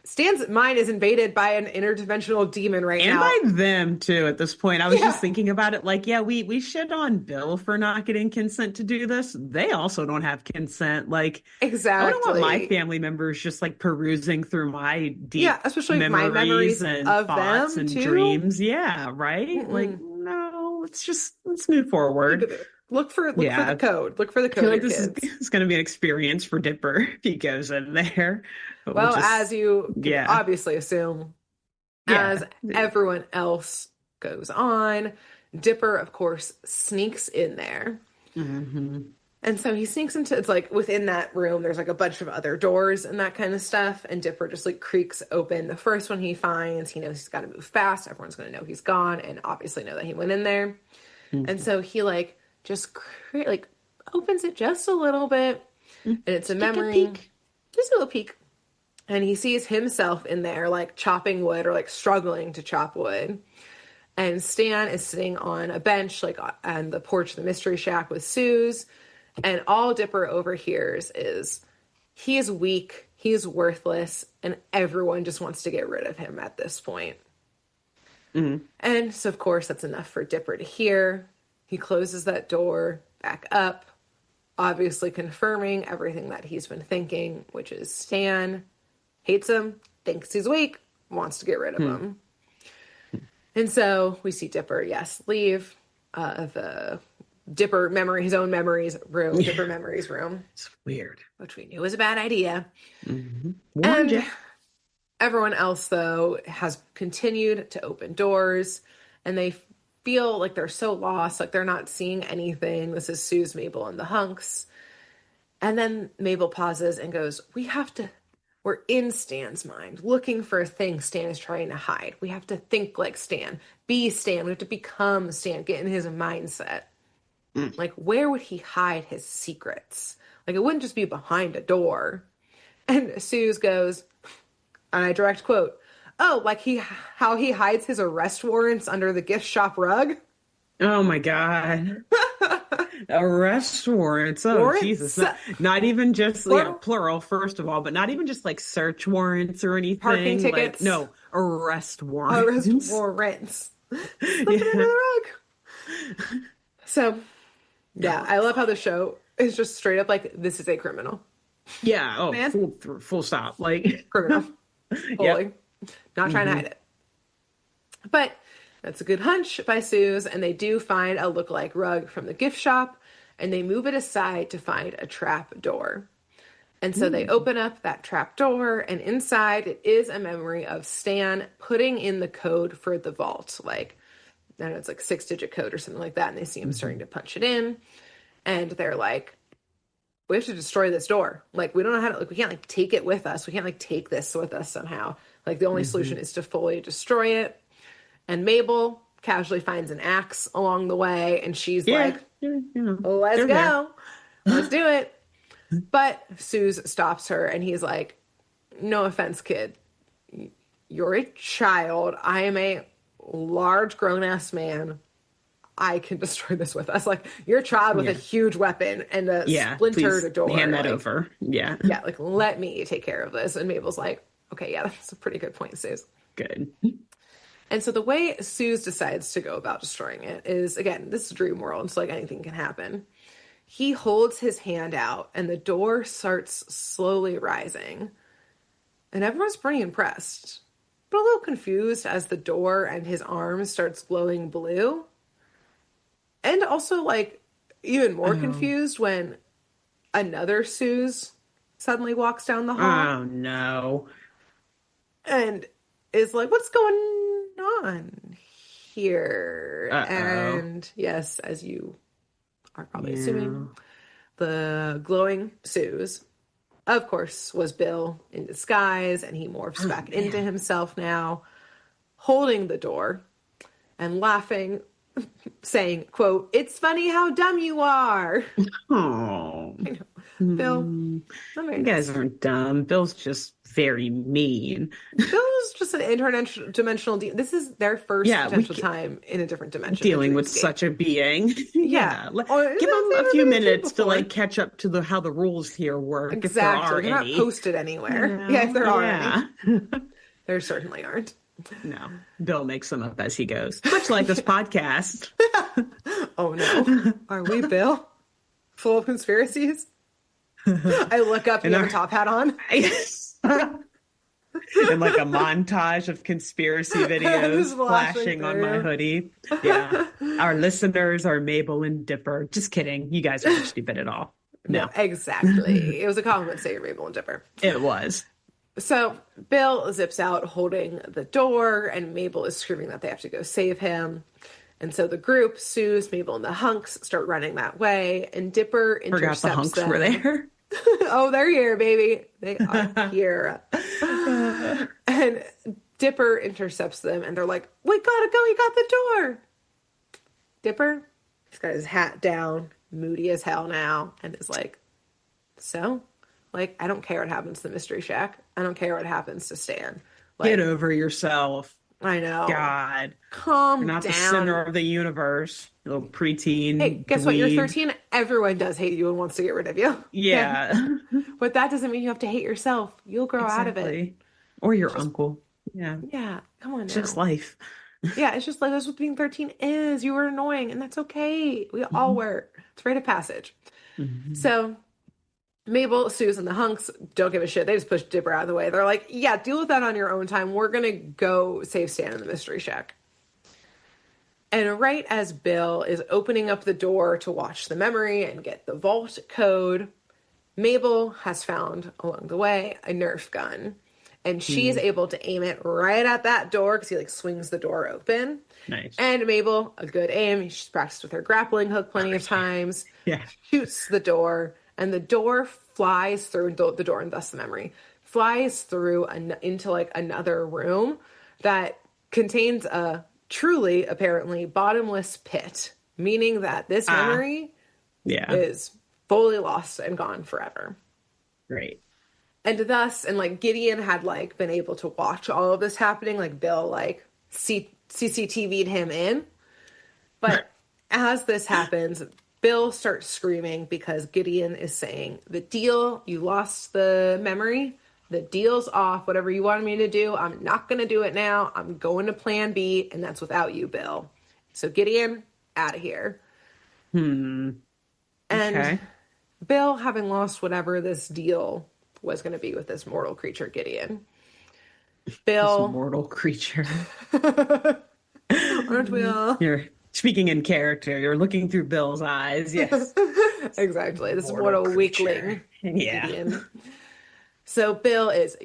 Stan's mind is invaded by an interdimensional demon right And by now. them too at this point. I was Yeah, just thinking about it like, yeah, we shit on Bill for not getting consent to do this. They also don't have consent. Like, I wouldn't want my exactly. family members just like perusing through my Yeah, deep especially my memories memories and of thoughts them and too. dreams. Yeah, right? Like, Mm-mm. no, let's move Keep forward. it there. Look for the Yeah. code. Look for the I feel code, like your this is kids. it's gonna be an experience for Dipper if he goes in there. But we'll Well, as just you can yeah. obviously assume, as Yeah. everyone else goes on, Dipper, of course, sneaks in there. hmm And so he sneaks into it's like within that room, there's like a bunch of other doors and that kind of stuff. And Dipper just like creaks open the first one he finds. He knows he's got to move fast. Everyone's going to know he's gone and obviously know that he went in there. And hmm so he like just like opens it just a little bit. And it's a Just take a memory, peek. just a little peek. And he sees himself in there like chopping wood or like struggling to chop wood. And Stan is sitting on a bench, like on the porch of the mystery shack with Suze. And all Dipper overhears is he is weak, he is worthless, and everyone just wants to get rid of him at this point. hmm And so, of course, that's enough for Dipper to hear. He closes that door back up, obviously confirming everything that he's been thinking, which is Stan hates him, thinks he's weak, wants to get rid of him. And so we see Dipper, yes, leave the Dipper memory, his own memories room, Yeah, Dipper memories room, it's weird. which we knew was a bad idea. Warned And you. everyone else, though, has continued to open doors and they feel like they're so lost, like they're not seeing anything. This is Sue's, Mabel, and the hunks. And then Mabel pauses and goes, we're in Stan's mind, looking for a thing Stan is trying to hide. We have to think like Stan, be Stan. We have to become Stan, get in his mindset. Mm. Like, where would he hide his secrets? Like, it wouldn't just be behind a door. And Suze goes, and I direct quote, oh, like how he hides his arrest warrants under the gift shop rug? Oh my God. Arrest warrants. Oh Jesus. Warrants? Not even just yeah, Plural? plural, first of all, but not even just like search warrants or Parking anything. Like, tickets? no, arrest Arrest warrants. warrants. Slip it under Yeah. the rug. So, yeah, No. I love how the show is just straight up like, this is a criminal. Yeah. Oh, Man, full stop. Like, criminal. yep. Fully. Not trying to hmm hide it. But that's a good hunch by Suze, and they do find a look-alike rug from the gift shop, and they move it aside to find a trap door. And so they open up that trap door, and inside it is a memory of Stan putting in the code for the vault. Like, I don't know, it's like 6-digit code or something like that, and they see him starting to punch it in, and they're like, we have to destroy this door. Like, we don't know how to, like, we can't, like, take it with us. We can't, like, take this with us somehow. Like, the only hmm solution is to fully destroy it. And Mabel casually finds an axe along the way, and she's Yeah. like, You know, let's they're there. go. Let's do it. But Suze stops her, and he's like, no offense, kid. You're a child. I am a large grown ass man. I can destroy this with us. Like, you're a child with a Yeah. huge weapon and a Yeah. splintered Please door. hand that Like, over. Yeah. yeah, like, let me take care of this. And Mabel's like, okay, yeah, that's a pretty good point, Suze. Good. And so the way Suze decides to go about destroying it is, again, this is dream world, so like anything can happen. He holds his hand out and the door starts slowly rising. And everyone's pretty impressed, but a little confused as the door and his arm starts glowing blue. And also, like, even more Oh. confused when another Suze suddenly walks down the hall Oh no. and is like, what's going on here? Uh-oh. And yes, as you are probably Yeah. assuming, the glowing Suze of course, was Bill in disguise, and he morphs back into himself now, holding the door and laughing, saying, quote, "It's funny how dumb you are." Oh. I know. Bill, not very You nice. guys aren't dumb. Bill's just very mean. Bill's just an interdimensional. This is their first Yeah, potential time in a different dimension. dealing with such a being. Yeah. Or Give them a they've few never been minutes to before. like catch up to the how the rules here work, if there are Exactly. They're not any. posted anywhere. Yeah, if there are any. Yeah. There certainly aren't. No, Bill makes them up as he goes, much like this podcast. Oh no. Are we, Bill? Full of conspiracies? I look up and you have a top hat on. And like a montage of conspiracy videos flashing on my hoodie. Yeah. Our listeners are Mabel and Dipper. Just kidding. You guys aren't stupid at all. No. Exactly. It was a compliment to say you're Mabel and Dipper. It was. So Bill zips out holding the door, and Mabel is screaming that they have to go save him. And so the group, Suze, Mabel, and the hunks start running that way, and Dipper intercepts them. Forgot the hunks were there. Oh, they're here, baby. They are here. And Dipper intercepts them, and they're like, "We gotta go, he got the door." Dipper, he's got his hat down, moody as hell now, and is like, "So? Like, I don't care what happens to the Mystery Shack. I don't care what happens to Stan. Like, get over yourself." I know. God. Calm You're not down. the center of the universe, you little preteen. Hey, guess what? You're dweeb. 13. Everyone does hate you and wants to get rid of you. Yeah. But that doesn't mean you have to hate yourself. You'll grow out of it. Or your uncle. Yeah. Yeah. Come on now. It's just life. Yeah, it's just like that's what being 13 is. You were annoying, and that's okay. We all were. It's rite of passage. So Mabel, Suze, and the hunks don't give a shit. They just push Dipper out of the way. They're like, yeah, deal with that on your own time. We're going to go save Stan in the Mystery Shack. And right as Bill is opening up the door to watch the memory and get the vault code, Mabel has found along the way a Nerf gun. And she's able to aim it right at that door because he like swings the door open. Nice. And Mabel, a good aim. She's practiced with her grappling hook plenty of times. Yeah. Shoots the door. And the door flies through, the door and thus the memory, flies through into like another room that contains a truly, apparently, bottomless pit, meaning that this memory is fully lost and gone forever. Great. And thus, and like Gideon had like been able to watch all of this happening, like Bill like CCTV'd him in. But as this happens, Bill starts screaming because Gideon is saying, the deal, you lost the memory, the deal's off, whatever you wanted me to do, I'm not going to do it now, I'm going to plan B, and that's without you, Bill. So Gideon, out of here. And Bill, having lost whatever this deal was going to be with this mortal creature, Gideon. Bill. This mortal creature. Aren't we all? You're speaking in character. You're looking through Bill's eyes. Yes. Exactly. This mortal weakling. Yeah. Gideon. So Bill is,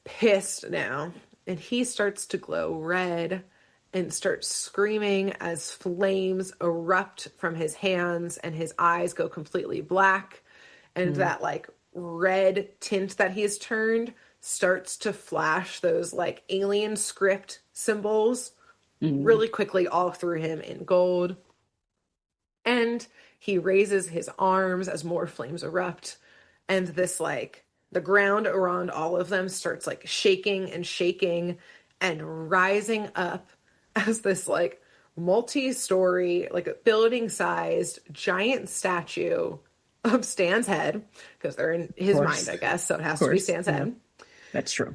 pissed now. And he starts to glow red and starts screaming as flames erupt from his hands and his eyes go completely black. And that, like, red tint that he's turned starts to flash those, like, alien script symbols really quickly all through him in gold. And he raises his arms as more flames erupt. And this, like, the ground around all of them starts, like, shaking and rising up as this, like, multi-story, like, a building-sized giant statue of Stan's head, because they're in his mind, I guess, so it has to be Stan's head. That's true.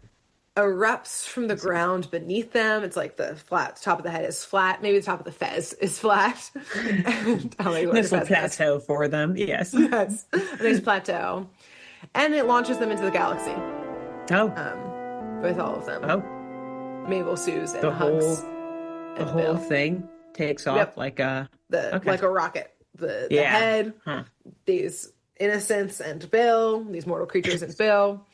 Erupts from the ground beneath them. It's like the top of the head is flat. Maybe the top of the fez is flat. And this will plateau for them. Yes. Yes. A nice plateau. And it launches them into the galaxy. With all of them. Mabel, Suze, and Hunks. The whole thing takes off like a rocket. The head, these innocents and Bill, these mortal creatures and Bill.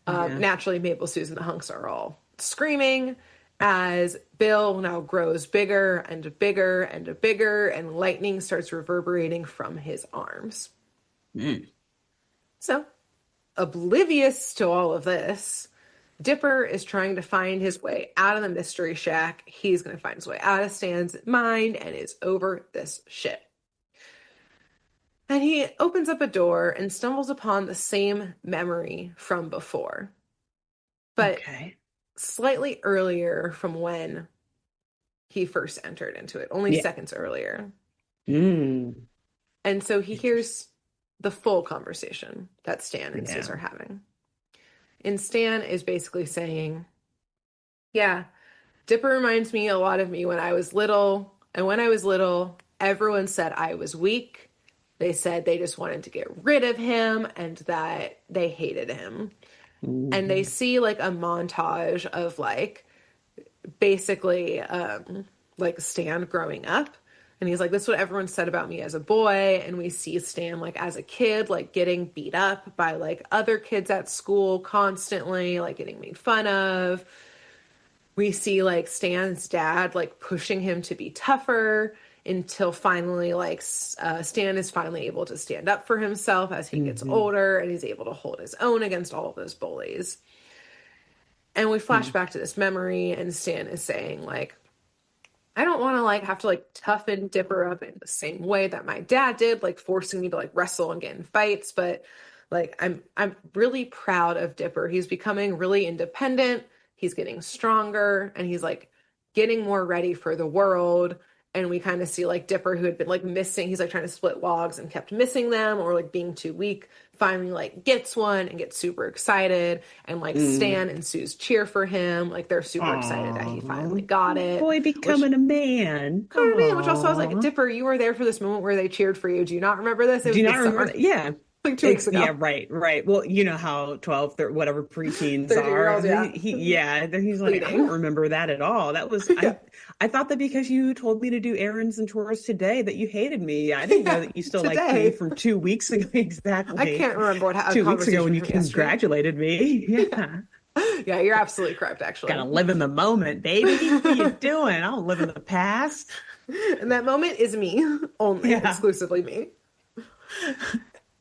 Naturally, Mabel, Suze, and the hunks are all screaming as Bill now grows bigger and bigger and bigger, and lightning starts reverberating from his arms. So, oblivious to all of this, Dipper is trying to find his way out of the mystery shack. He's going to find his way out of Stan's mind and is over this shit. And he opens up a door and stumbles upon the same memory from before, but slightly earlier from when he first entered into it, only seconds earlier. And so he hears the full conversation that Stan and Sus are having. And Stan is basically saying, yeah, Dipper reminds me a lot of me when I was little. And when I was little, everyone said I was weak. They said they just wanted to get rid of him and that they hated him. And they see like a montage of like basically like Stan growing up. And he's like, this is what everyone said about me as a boy. And we see Stan like as a kid, like getting beat up by like other kids at school constantly, like getting made fun of. We see like Stan's dad like pushing him to be tougher until finally like Stan is finally able to stand up for himself as he gets older, and he's able to hold his own against all of those bullies. And we flash back to this memory, and Stan is saying like, I don't want to like have to like toughen Dipper up in the same way that my dad did, like forcing me to like wrestle and get in fights, but like I'm really proud of Dipper. He's becoming really independent. He's getting stronger, and he's like getting more ready for the world. And we kind of see like Dipper, who had been like missing, he's like trying to split logs and kept missing them or like being too weak, finally like gets one and gets super excited. And like Stan and Sus cheer for him. Like they're super excited that he finally got it. Boy becoming a man. Which also I was like, Dipper, you were there for this moment where they cheered for you. Do you not remember this? Do you not remember that? Yeah. Like 2 weeks ago. Yeah, right. Well, you know how 12, whatever preteens are. He's like, I don't remember that at all. That was, I thought that because you told me to do errands and chores today that you hated me. I didn't know that you still liked me from 2 weeks ago. Exactly. I can't remember what happened 2 weeks ago when you congratulated me. Yeah. Yeah, you're absolutely correct, actually. Gotta live in the moment, baby. What are you doing? I don't live in the past. And that moment is me. Only, exclusively me.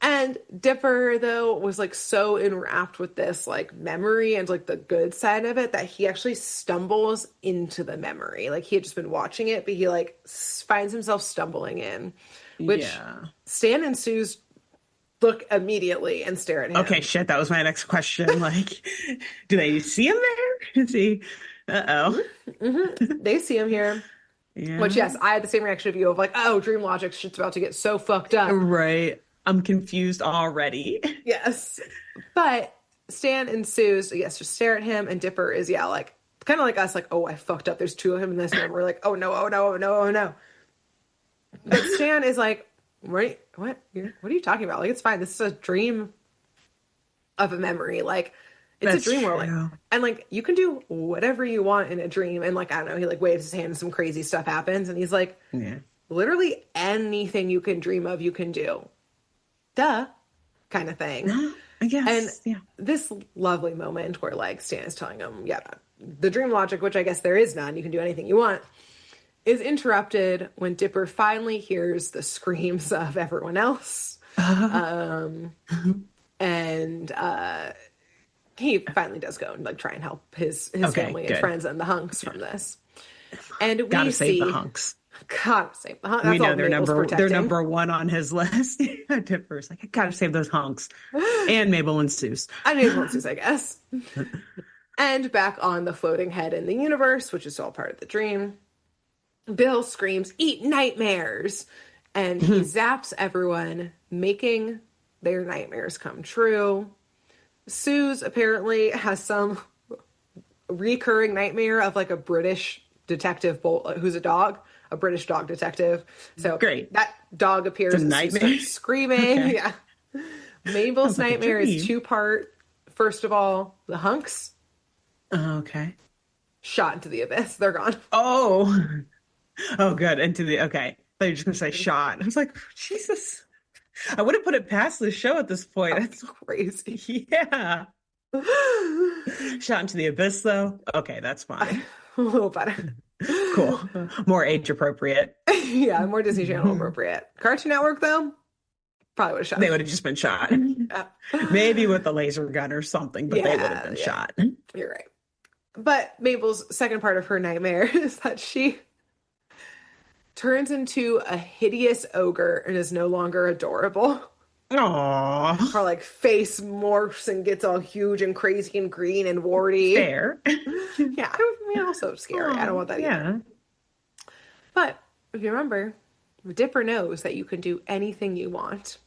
And Dipper, though, was like so enwrapped with this like memory and like the good side of it that he actually stumbles into the memory. Like he had just been watching it, but he like finds himself stumbling in, which Stan and Sus look immediately and stare at him. Okay, shit, that was my next question. Like, do they see him there? Is he? They see him here. Yeah. Which, yes, I had the same reaction of you of like, oh, Dream Logic shit's about to get so fucked up. Right. I'm confused already. Yes. But Stan and Sus, just stare at him, and Dipper is, like, kind of like us, like, oh, I fucked up. There's two of him in this room. We're like, oh, no, oh, no, oh, no, oh, no. But Stan is like, what are you talking about? Like, it's fine. This is a dream of a memory. Like, it's a dream world. Like, and, like, you can do whatever you want in a dream. And, like, I don't know, he, like, waves his hand and some crazy stuff happens. And he's like, literally anything you can dream of, you can do. Duh, kind of thing. I guess. And this lovely moment where like Stan is telling him, the dream logic, which I guess there is none, you can do anything you want, is interrupted when Dipper finally hears the screams of everyone else. And he finally does go and like try and help his family and friends and the hunks from this. And we save the hunks. Gotta save the hunks. That's we know they're number one on his list. Dipper's like, I gotta save those hunks. And Mabel and Sus. And Mabel and Sus, I guess. And back on the floating head in the universe, which is all part of the dream, Bill screams, "Eat nightmares!" And he zaps everyone, making their nightmares come true. Sus apparently has some recurring nightmare of like a British detective who's a dog. A British dog detective. So great. That dog appears and starts screaming. Okay. Yeah. Mabel's nightmare is two-part. First of all, the hunks. Okay. Shot into the abyss. They're gone. Oh, good. Okay. I thought you were just going to say shot. I was like, Jesus. I wouldn't put it past the show at this point. That's crazy. Yeah. Shot into the abyss, though. Okay, that's fine. A little better. Cool. More age appropriate. Yeah, more Disney Channel appropriate. Cartoon Network, though, Probably would have shot They him. would have just been shot. Yeah. Maybe with a laser gun or something, but they would have been shot. You're right. But Mabel's second part of her nightmare is that she turns into a hideous ogre and is no longer adorable. Aww. Her like face morphs and gets all huge and crazy and green and warty. Fair. Yeah, I mean, also scary. I don't want that either. But if you remember, Dipper knows that you can do anything you want.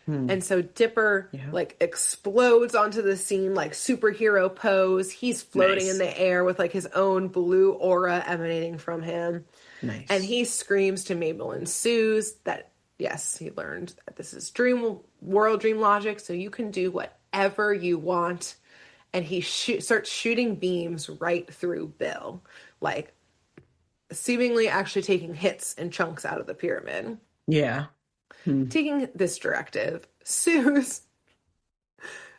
And so Dipper like explodes onto the scene like superhero pose. He's floating in the air with like his own blue aura emanating from him. Nice. And he screams to Mabel and Suze that, yes, he learned that this is dream logic, so you can do whatever you want. And he starts shooting beams right through Bill, like seemingly actually taking hits and chunks out of the pyramid. Yeah. Taking this directive, Suze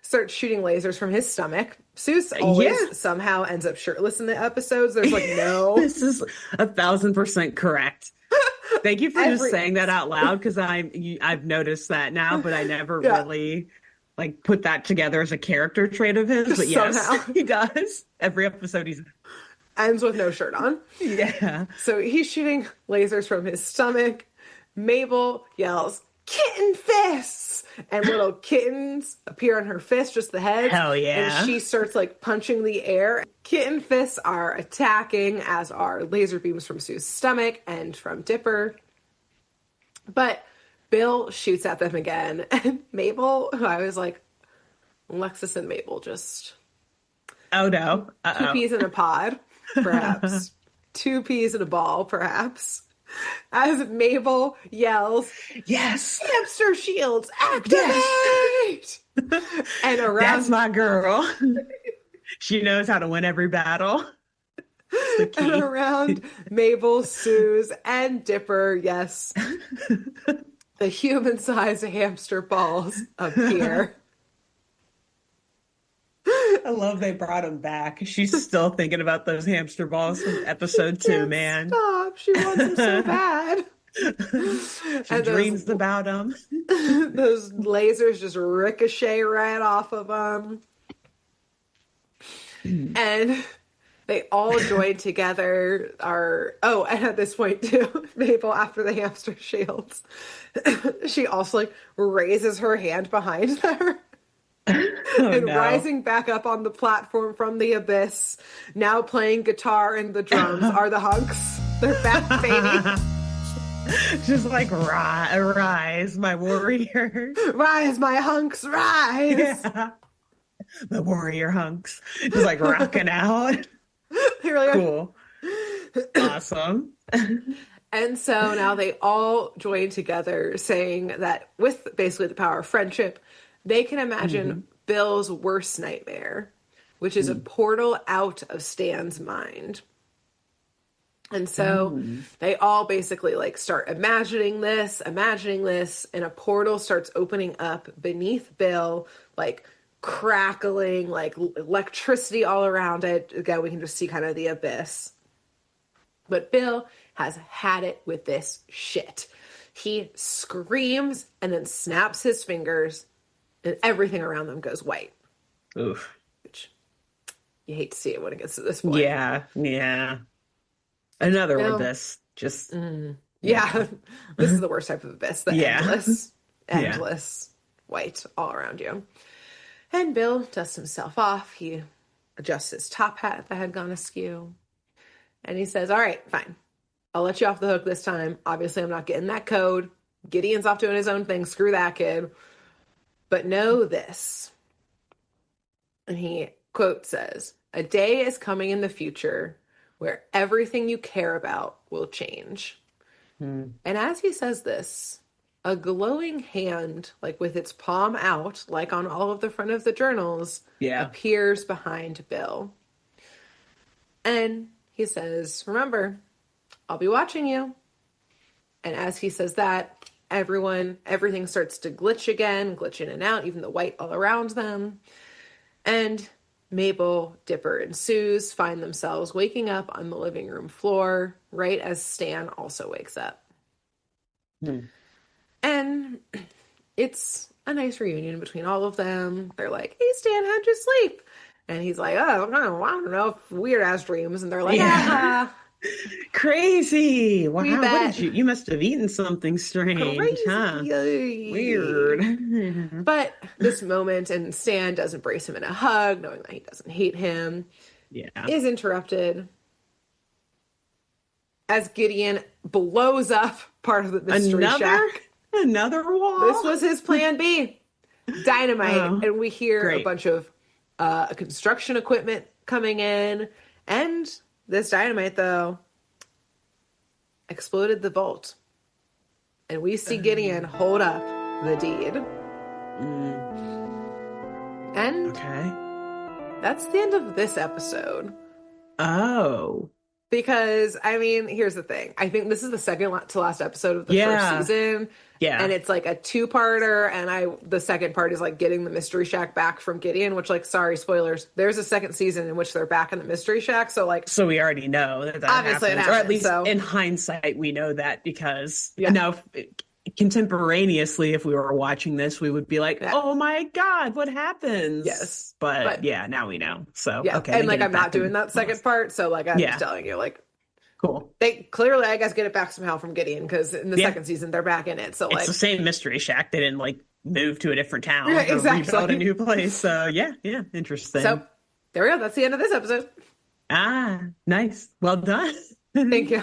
starts shooting lasers from his stomach. Suze always somehow ends up shirtless in the episodes. There's like no... This is 1,000% correct. Thank you for just saying that out loud, because I've noticed that now, but I never really like put that together as a character trait of his. But yes, somehow he does. Every episode he's ends with no shirt on. Yeah. So he's shooting lasers from his stomach. Mabel yells, "Kitten fists!" And little kittens appear on her fist, just the heads. Hell yeah. And she starts like punching the air. Kitten fists are attacking, as are laser beams from Sue's stomach and from Dipper. But Bill shoots at them again. And Mabel, who I was like, Alexis and Mabel just... Oh no. Two peas in a pod, perhaps. Two peas in a ball, perhaps. As Mabel yells, "Yes! Hamster shields, activate!" And around... That's my girl. She knows how to win every battle. And around Mabel, Suze, and Dipper, yes, the human-sized hamster balls appear. I love they brought him back. She's still thinking about those hamster balls from episode 2, man. Stop. She wants them so bad. She dreams about them. Those lasers just ricochet right off of them. And they all join together. And at this point too, Mabel, after the hamster shields, she also like raises her hand behind her. Rising back up on the platform from the abyss, now playing guitar and the drums, are the hunks. They're back, baby. Just like, rise, my warrior. Rise, my hunks, rise. Yeah. The warrior hunks. Just like rocking out. Really cool. Awesome. And so now they all join together saying that with basically the power of friendship, they can imagine Bill's worst nightmare, which is a portal out of Stan's mind. And so they all basically like start imagining this, and a portal starts opening up beneath Bill, like crackling, like electricity all around it. Again, we can just see kind of the abyss. But Bill has had it with this shit. He screams and then snaps his fingers, and everything around them goes white. Oof. Which you hate to see it when it gets to this point. Yeah. Another abyss. Just this is the worst type of abyss. The endless white all around you. And Bill dusts himself off. He adjusts his top hat that had gone askew. And he says, "All right, fine. I'll let you off the hook this time. Obviously, I'm not getting that code. Gideon's off doing his own thing. Screw that kid. But know this." And he, quote, says, "A day is coming in the future where everything you care about will change." And as he says this, a glowing hand, like with its palm out, like on all of the front of the journals, appears behind Bill. And he says, "Remember, I'll be watching you." And as he says that, everything starts to glitch again, glitch in and out, even the white all around them. And Mabel, Dipper, and Suze find themselves waking up on the living room floor right as Stan also wakes up. And it's a nice reunion between all of them. They're like, hey, Stan, how'd you sleep? And he's like, oh, I don't know, weird ass dreams. And they're like, crazy. Wow. We What did you must have eaten something strange, crazy. Huh? Weird. But this moment, and Stan does embrace him in a hug, knowing that he doesn't hate him, is interrupted as Gideon blows up part of the mystery shack. Another wall? This was his plan B. Dynamite. And we hear a bunch of construction equipment coming in. And this dynamite, though, exploded the vault. And we see Gideon hold up the deed. And that's the end of this episode. Oh. Because, I mean, here's the thing. I think this is the second to last episode of the first season. Yeah. And it's like a two-parter, and the second part is like getting the Mystery Shack back from Gideon, which, like, sorry, spoilers. There's a second season in which they're back in the Mystery Shack, so like... So we already know that obviously happens. It happens, or at least in hindsight, we know that because now... Contemporaneously, if we were watching this, we would be like, oh my God, what happens? Yes. But now we know. So, okay. And like, I'm not doing that second part. So like, I'm just telling you, like, cool. They clearly, I guess, get it back somehow from Gideon, because in the second season, they're back in it. So like, it's the same Mystery Shack. They didn't like move to a different town or rebuild a new place. So yeah, interesting. So there we go. That's the end of this episode. Nice. Well done. Thank you.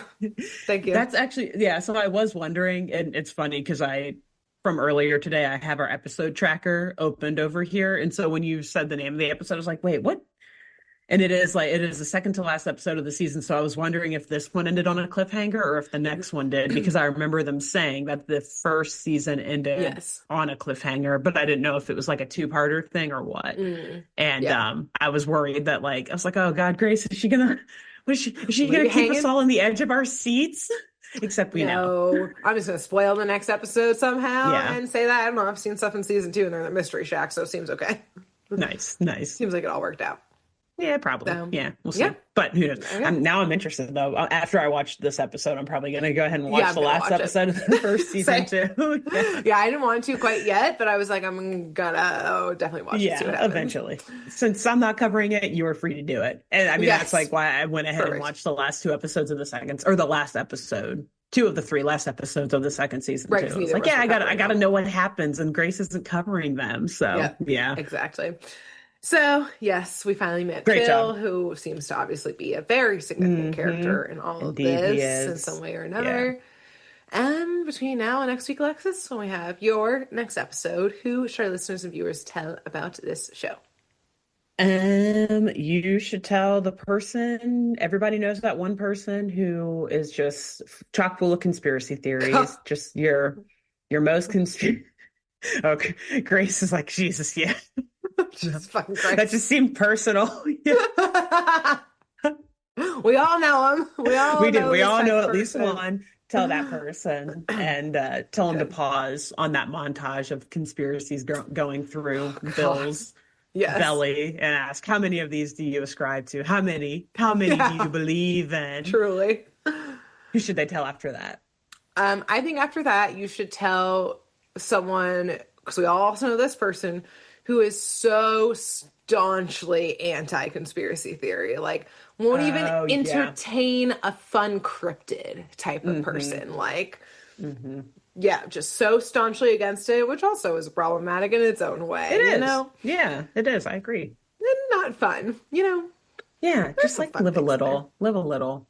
That's actually, so I was wondering, and it's funny because from earlier today, I have our episode tracker opened over here. And so when you said the name of the episode, I was like, wait, what? And it is the second to last episode of the season. So I was wondering if this one ended on a cliffhanger or if the next one did, because I remember them saying that the first season ended on a cliffhanger, but I didn't know if it was like a two-parter thing or what. And I was worried that I was like, oh God, Grace, is she going to keep us all on the edge of our seats? Except we know. I'm just going to spoil the next episode somehow and say that. I don't know. I've seen stuff in season 2 and they're in the Mystery Shack, so it seems okay. Nice. Seems like it all worked out. Yeah, probably. We'll see. But who knows? Now I'm interested, though. After I watch this episode, I'm probably going to go ahead and watch the last episode of the first season, too. I didn't want to quite yet, but I was like, I'm going to definitely watch it. Yeah, eventually. Since I'm not covering it, you are free to do it. And I mean, that's like why I went ahead and watched the last 2 episodes of the second, or the last episode. 2 of the 3 last episodes of the second season, too. It's like, I gotta know what happens, and Grace isn't covering them. So, exactly. So, yes, we finally met Great Phil, job. who seems to obviously be a very significant character in all of this in some way or another. And between now and next week, Alexis, when we have your next episode, who should our listeners and viewers tell about this show? You should tell the person, everybody knows that one person who is just chock full of conspiracy theories, just your most okay, Grace is like, Jesus, fucking Grace. That just seemed personal. We all know him. We all know at least one. Tell that person and tell him to pause on that montage of conspiracies going through Bill's belly and ask, how many of these do you ascribe to? How many do you believe in? Truly. Who should they tell after that? I think after that, you should tell someone, because we all also know this person, who is so staunchly anti-conspiracy theory, like won't even entertain a fun cryptid type of person, like just so staunchly against it, which also is problematic in its own way. It is. It is. I agree. And not fun, just like live a little. Have a little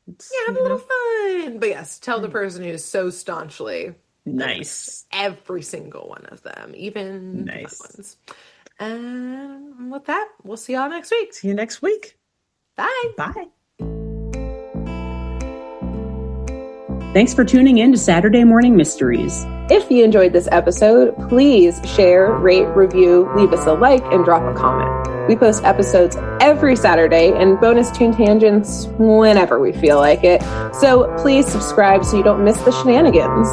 fun. But yes, tell the person who's so staunchly nice every single one of them, even the fun ones. And with that, we'll see y'all next week. See you next week. Bye. Bye. Thanks for tuning in to Saturday Morning Mysteries. If you enjoyed this episode, please share, rate, review, leave us a like, and drop a comment. We post episodes every Saturday and bonus tune tangents whenever we feel like it. So please subscribe so you don't miss the shenanigans.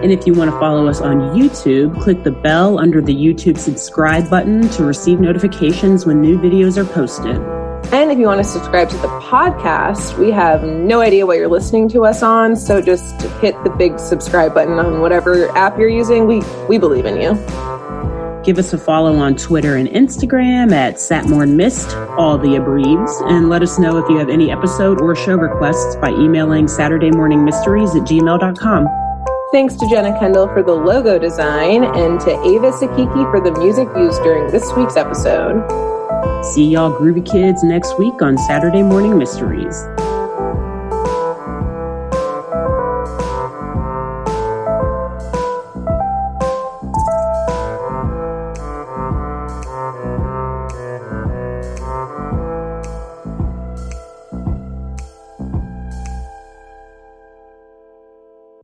And if you want to follow us on YouTube, click the bell under the YouTube subscribe button to receive notifications when new videos are posted. And if you want to subscribe to the podcast, we have no idea what you're listening to us on, so just hit the big subscribe button on whatever app you're using. We believe in you. Give us a follow on Twitter and Instagram at SatmornMist, all the abreves, and let us know if you have any episode or show requests by emailing SaturdayMorningMysteries@gmail.com. Thanks to Jenna Kendall for the logo design and to Ava Sakiki for the music used during this week's episode. See y'all groovy kids next week on Saturday Morning Mysteries.